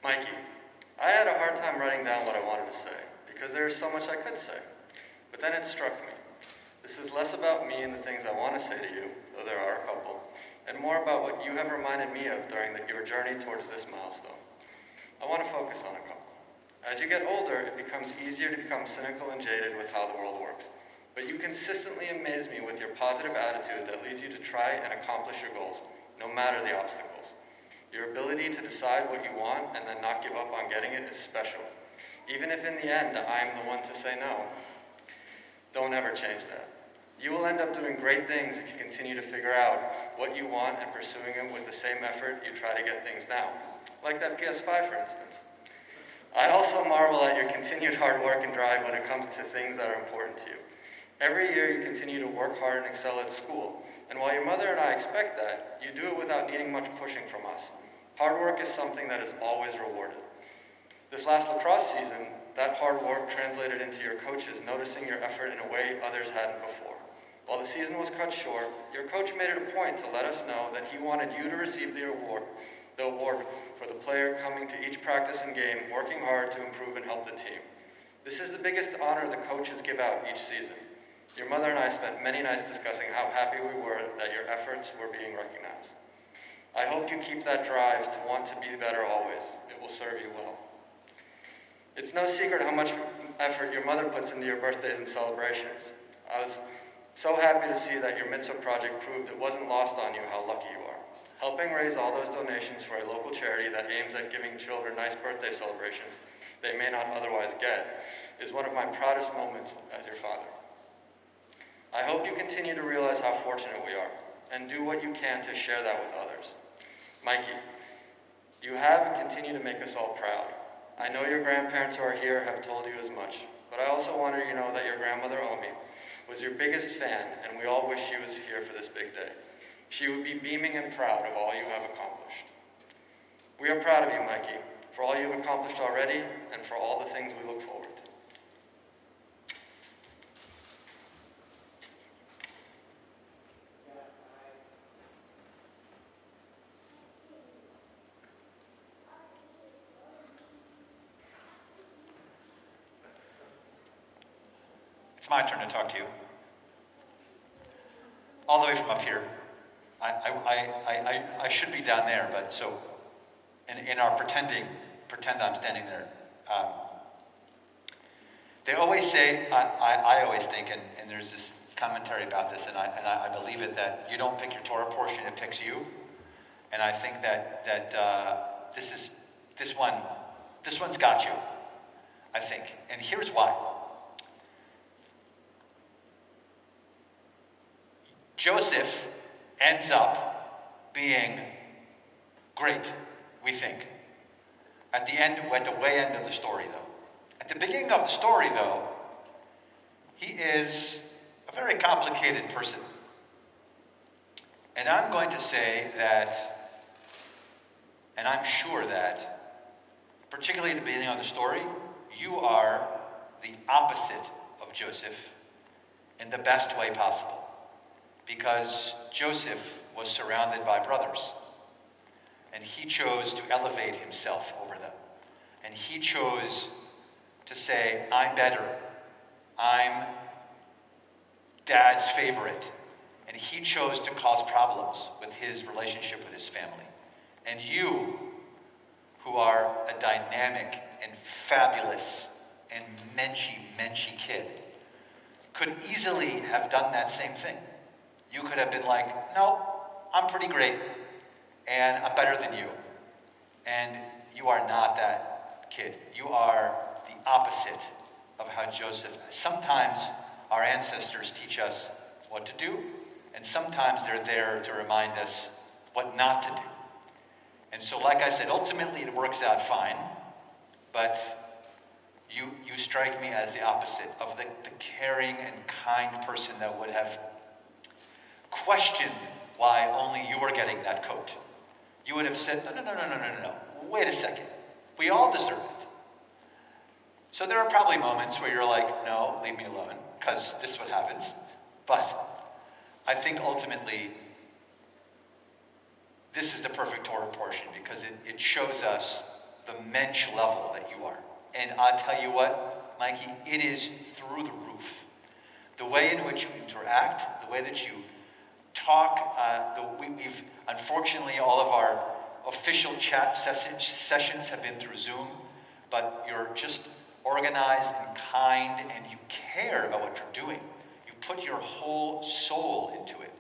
Mikey, I had a hard time writing down what I wanted to say because there is so much I could say. But then it struck me. This is less about me and the things I want to say to you, though there are a couple, and more about what you have reminded me of during your journey towards this milestone. I want to focus on a couple. As you get older, it becomes easier to become cynical and jaded with how the world works. But you consistently amaze me with your positive attitude that leads you to try and accomplish your goals, no matter the obstacles. Your ability to decide what you want and then not give up on getting it is special. Even if in the end I am the one to say no, don't ever change that. You will end up doing great things if you continue to figure out what you want and pursuing it with the same effort you try to get things now. Like that PS5, for instance. I also marvel at your continued hard work and drive when it comes to things that are important to you. Every year you continue to work hard and excel at school, and while your mother and I expect that, you do it without needing much pushing from us. Hard work is something that is always rewarded. This last lacrosse season, that hard work translated into your coaches noticing your effort in a way others hadn't before. While the season was cut short, your coach made it a point to let us know that he wanted you to receive the award for the player coming to each practice and game, working hard to improve and help the team. This is the biggest honor the coaches give out each season. Your mother and I spent many nights discussing how happy we were that your efforts were being recognized. I hope you keep that drive to want to be better always. It will serve you well. It's no secret how much effort your mother puts into your birthdays and celebrations. I was so happy to see that your Mitzvah project proved it wasn't lost on you how lucky you are. Helping raise all those donations for a local charity that aims at giving children nice birthday celebrations they may not otherwise get is one of my proudest moments as your father. I hope you continue to realize how fortunate we are and do what you can to share that with others. Mikey, you have and continue to make us all proud. I know your grandparents who are here have told you as much, but I also want you to know that your grandmother, Omi, was your biggest fan, and we all wish she was here for this big day. She would be beaming and proud of all you have accomplished. We are proud of you, Mikey, for all you've accomplished already and for all the things we look forward to. It's my turn to talk to you. All the way from up here. I should be down there, but so in our pretend I'm standing there. They always say, I always think, and there's this commentary about this, and I believe it, that you don't pick your Torah portion, it picks you. And I think that this one's got you, I think. And here's why. Joseph ends up being great, we think. At the way end of the story, though. At the beginning of the story, though, he is a very complicated person. And I'm going to say that, and I'm sure that, particularly at the beginning of the story, you are the opposite of Joseph in the best way possible. Because Joseph was surrounded by brothers, and he chose to elevate himself over them. And he chose to say, I'm better. I'm Dad's favorite. And he chose to cause problems with his relationship with his family. And you, who are a dynamic and fabulous and menschy kid, could easily have done that same thing. You could have been like, no, I'm pretty great, and I'm better than you. And you are not that kid. You are the opposite of how Joseph. Sometimes our ancestors teach us what to do, and sometimes they're there to remind us what not to do. And so, like I said, ultimately it works out fine, but you strike me as the opposite of the caring and kind person that would have questioned why only you were getting that coat. You would have said, no. Wait a second. We all deserve it. So there are probably moments where you're like, no, leave me alone, because this is what happens. But I think ultimately, this is the perfect Torah portion because it shows us the mensch level that you are. And I'll tell you what, Mikey, it is through the roof. The way in which you interact, the way that you talk, we've unfortunately, all of our official chat sessions have been through Zoom, but you're just organized and kind and you care about what you're doing. You put your whole soul into it.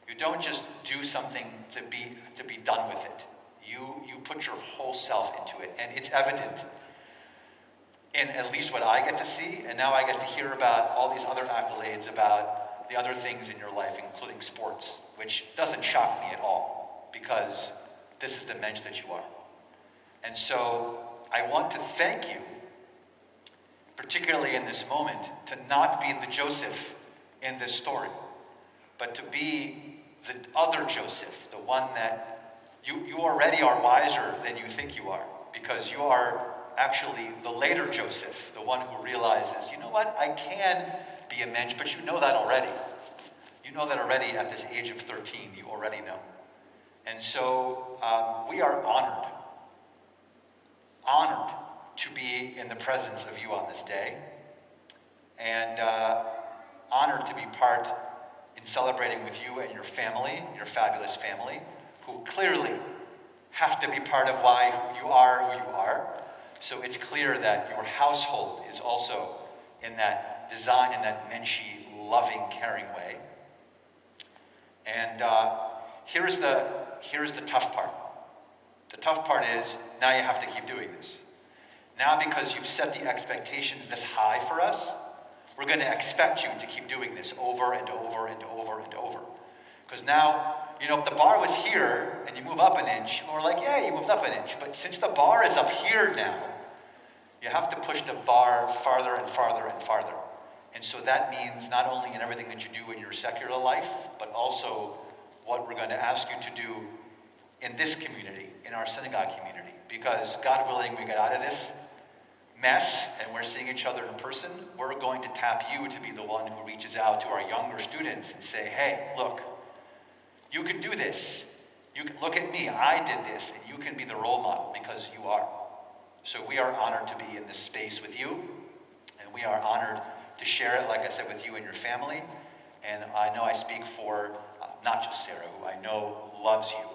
You don't just do something to be done with it. You put your whole self into it, and it's evident in at least what I get to see, and now I get to hear about all these other accolades about the other things in your life, including sports, which doesn't shock me at all, because this is the mensch that you are. And so I want to thank you, particularly in this moment, to not be the Joseph in this story, but to be the other Joseph, the one that you already are wiser than you think you are, because you are actually the later Joseph, the one who realizes, you know what, I can be a mensch, but you know that already. You know that already at this age of 13, you already know. And so we are honored to be in the presence of you on this day, and honored to be part in celebrating with you and your family, your fabulous family, who clearly have to be part of why you are who you are. So it's clear that your household is also in that design, in that menschy, loving, caring way. And here's the tough part. The tough part is now you have to keep doing this. Now, because you've set the expectations this high for us, we're going to expect you to keep doing this over and over and over and over. Because now, you know, if the bar was here and you move up an inch, we're like, yeah, you moved up an inch. But since the bar is up here now, you have to push the bar farther and farther and farther. And so that means not only in everything that you do in your secular life, but also what we're going to ask you to do in this community, in our synagogue community. Because God willing, we get out of this mess and we're seeing each other in person, we're going to tap you to be the one who reaches out to our younger students and say, hey, look, you can do this. You can look at me, I did this, and you can be the role model because you are. So we are honored to be in this space with you, and we are honored to share it, like I said, with you and your family. And I know I speak for not just Sarah, who I know loves you,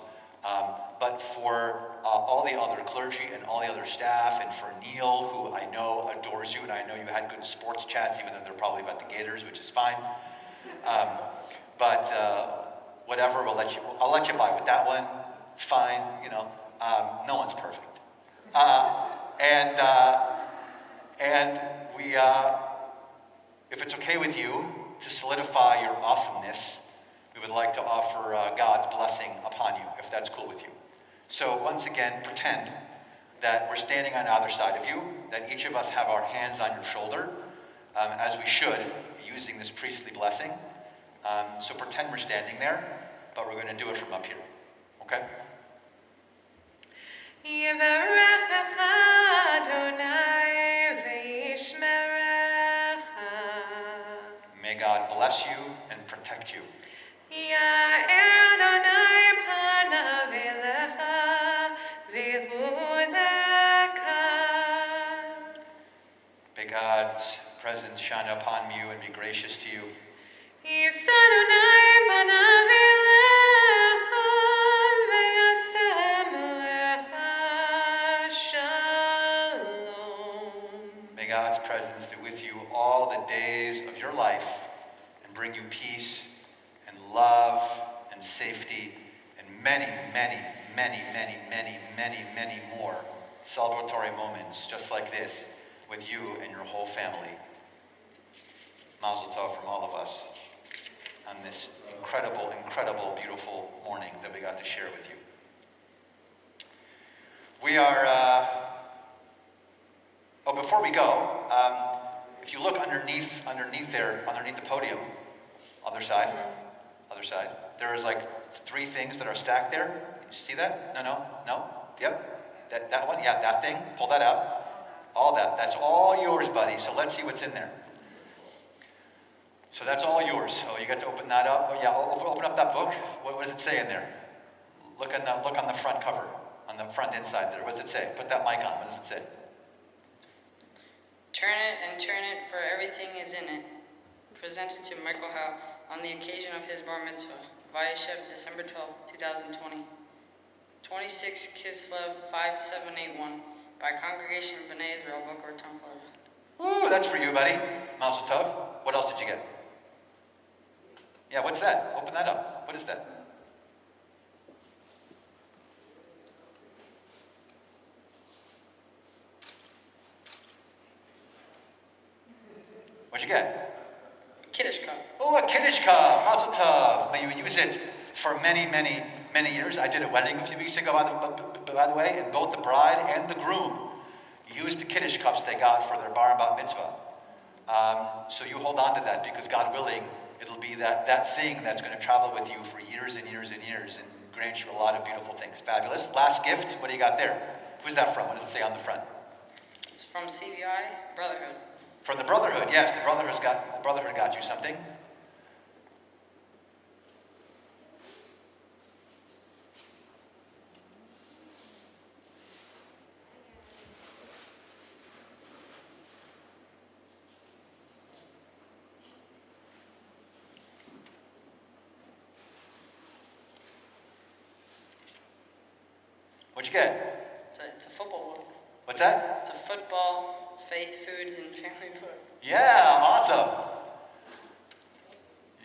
but for all the other clergy and all the other staff, and for Neil, who I know adores you, and I know you had good sports chats, even though they're probably about the Gators, which is fine. Whatever, I'll let you by with that one. It's fine, you know. No one's perfect. And we, if it's okay with you, to solidify your awesomeness, we would like to offer God's blessing upon you, if that's cool with you. So once again, pretend that we're standing on either side of you, that each of us have our hands on your shoulder, as we should, using this priestly blessing. So pretend we're standing there, but we're going to do it from up here. Okay? Yivarechecha Adonai v'yishmerecha. May God bless you and protect you. Ya'er Adonai panav elecha v'yehuneka. May God's presence shine upon you and be gracious to you. Yis Adonai panav elecha v'yasem lecha shalom. May God's presence be with you all the days of your life and bring you peace and love and safety and many, many, many, many, many, many, many more celebratory moments just like this with you and your whole family. Mazel tov from all of us on this incredible, incredible, beautiful morning that we got to share with you. We are, before we go, if you look underneath the podium, other side, there is like three things that are stacked there. You see that? No. Yep. That one? Yeah, that thing. Pull that out. All that. That's all yours, buddy. So let's see what's in there. So that's all yours. Oh, you got to open that up. Oh, yeah, open up that book. What does it say in there? Look on the front cover, on the front inside there. What does it say? Put that mic on. What does it say? Turn it, for everything is in it. Presented to Michael Howe on the occasion of his bar mitzvah. Vayeshev, December 12, 2020. 26 Kislev 5781 by Congregation B'nai Israel, Boca Raton, Florida. Ooh, that's for you, buddy. Mazel tov. What else did you get? Yeah, what's that? Open that up. What is that? What'd you get? Kiddush cup. Oh, a Kiddush cup. Mazel tov. May you use it for many, many, many years. I did a wedding a few weeks ago, by the way, and both the bride and the groom used the Kiddush cups they got for their bar and bat mitzvah. So you hold on to that, because God willing, it'll be that thing that's going to travel with you for years and years and years and grant you a lot of beautiful things. Fabulous. Last gift. What do you got there? Who's that from? What does it say on the front? It's from CVI Brotherhood. From the Brotherhood. Yes, the Brotherhood got you something. What'd you get? It's a football book. What's that? It's a football, faith, food, and family book. Yeah, awesome.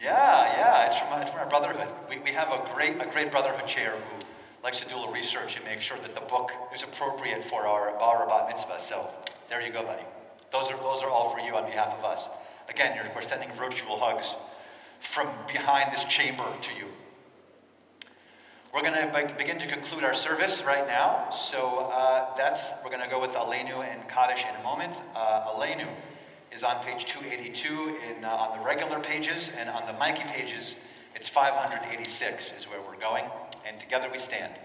Yeah, it's from our Brotherhood. We have a great Brotherhood chair who likes to do a little research and make sure that the book is appropriate for our bar or bat mitzvah. So there you go, buddy. Those are all for you on behalf of us. Again, we're sending virtual hugs from behind this chamber to you. We're going to begin to conclude our service right now. So we're going to go with Aleinu and Kaddish in a moment. Aleinu is on page 282 on the regular pages, and on the Mikey pages, it's 586 is where we're going. And together we stand.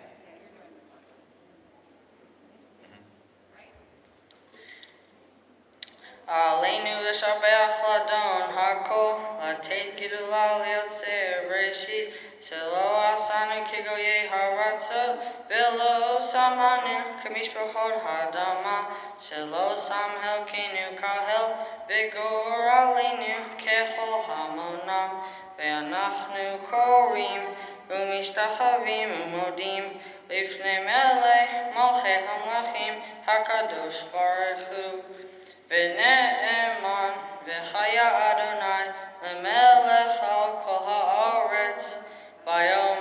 Aleinu l'shabeach ladon hakol latet gidula liotzer bereshit selo asanu kigoye haratza velo samanu kamishpachot hadama selo samhel kenu kahel vigor aleinu kechol hamonam ve'anachnu korim umishtachavim umodim lifnei melech malchei hamlachim hakadosh baruch hu. V'ne'eman v'chaya Adonai lemelech al kol ha'aretz bayom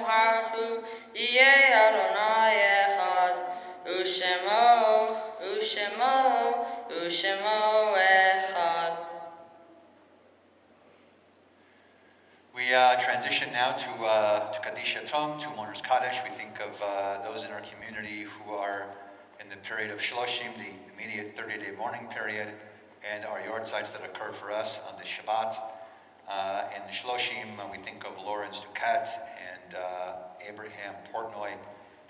ha'hu yeh Adonai echad u'shemo echad. We transition now to Kaddish Yatom, to Mourner's Kaddish. We think of those in our community who are in the period of Shloshim, the immediate 30-day mourning period, and our yard sites that occur for us on the Shabbat. In the Shloshim, we think of Lawrence Ducat and Abraham Portnoy,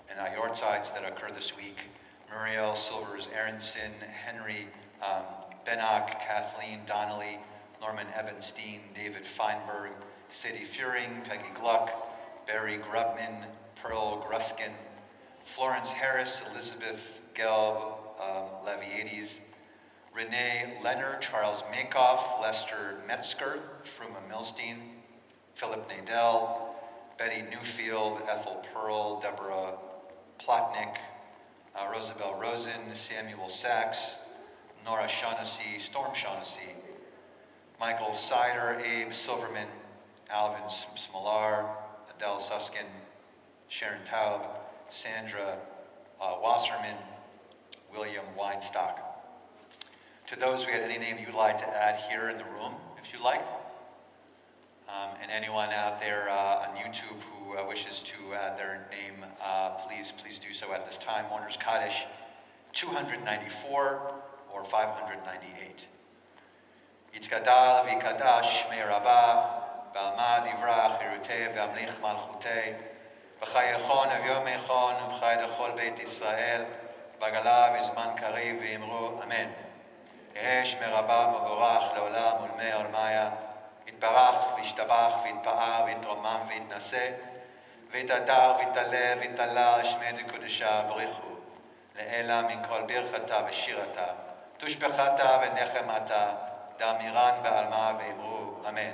and our yard sites that occur this week: Muriel Silvers Aronson, Henry Benak, Kathleen Donnelly, Norman Ebenstein, David Feinberg, Sadie Furing, Peggy Gluck, Barry Grubman, Pearl Gruskin, Florence Harris, Elizabeth Gelb, Leviades, Renee Leonard, Charles Makoff, Lester Metzger, Fruma Milstein, Philip Nadell, Betty Newfield, Ethel Pearl, Deborah Plotnick, Rosabelle Rosen, Samuel Sachs, Nora Shaughnessy, Storm Shaughnessy, Michael Sider, Abe Silverman, Alvin Smolar, Adele Suskin, Sharon Taub, Sandra Wasserman, William Weinstock. To those, we had any name you'd like to add here in the room, if you like. And anyone out there on YouTube who wishes to add their name, please do so at this time. Mourner's Kaddish 294 or 598. Yitkadal v'kadash me rabba בעלמא דברה חירותי והמליך מלכותי, וחייכון וביומייכון ובחי לכל בית ישראל, בגלה בזמן קריב ואמרו אמן. יהא שמי רבה מבורך לעולם ולמי עולמיה, יתברך וישתבח ויתפאר ויתרומם ויתנשא, ויתהדר ויתעלה ויתעלה שמי דקודשה בריחו, לעילה מן כל ברכתה ושירתה, תושבחתה ונחמתה, דאמירן בעלמא ואמרו אמן.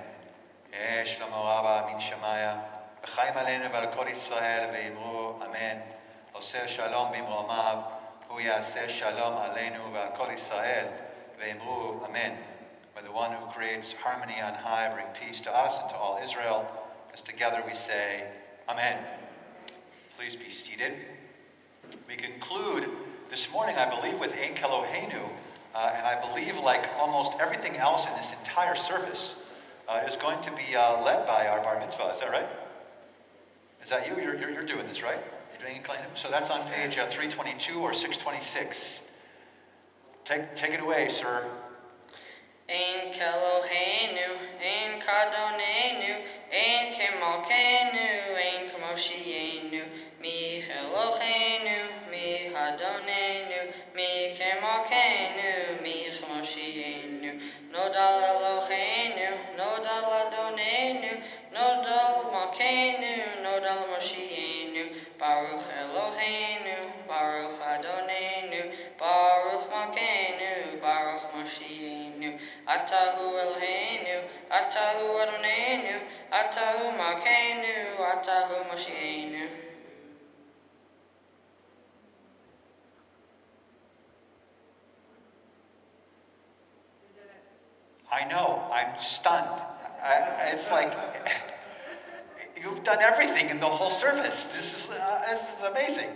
יהא שלמה רבה מן שמיה, וחיים עלינו ועל כל ישראל ואמרו אמן. עושה שלום במרומיו, הוא יעשה שלום עלינו ועל כל ישראל ואמרו amen. May the one who creates harmony on high bring peace to us and to all Israel, as together we say amen. Please be seated. We conclude this morning, I believe, with Ein Keloheinu, and I believe, like almost everything else in this entire service, is going to be led by our bar mitzvah. Is that right? Is that you? You're doing this, right? You're doing Ein Keloheinu? So that's on page 322 or 626. Take it away, sir. Ein Keloheinu, Ein Kadonenu, Ein Kemalkenu, Ein Kamoshienu, Mi Eloheinu, Mi Hadonenu, Mi Kemalkenu, Mi Kamoshienu, Nodal Eloheinu, Nodal Adonenu, Nodal Malkenu, Nodal Moshienu, Baruch Eloheinu, Baruch Adonenu, Baruch Malkenu, Baruch Moshienu, Atahu Eloheinu, Atahu Adonenu, Atahu Malkenu, Atahu Moshienu. I know, I'm stunned. It's like, you've done everything in the whole service. This is amazing.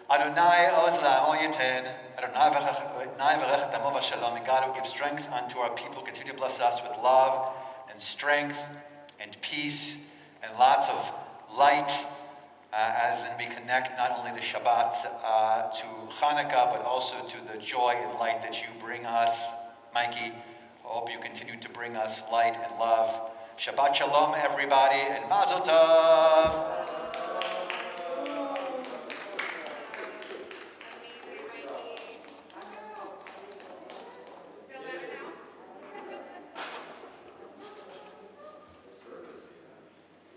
Adonai Ozla Oyeten, Adonai V'rechet Amo V'Shalom, and God who gives strength unto our people, continue to bless us with love and strength and peace and lots of light as we connect not only the Shabbat to Hanukkah, but also to the joy and light that you bring us. Mikey, I hope you continue to bring us light and love. Shabbat Shalom, everybody, and Mazel Tov.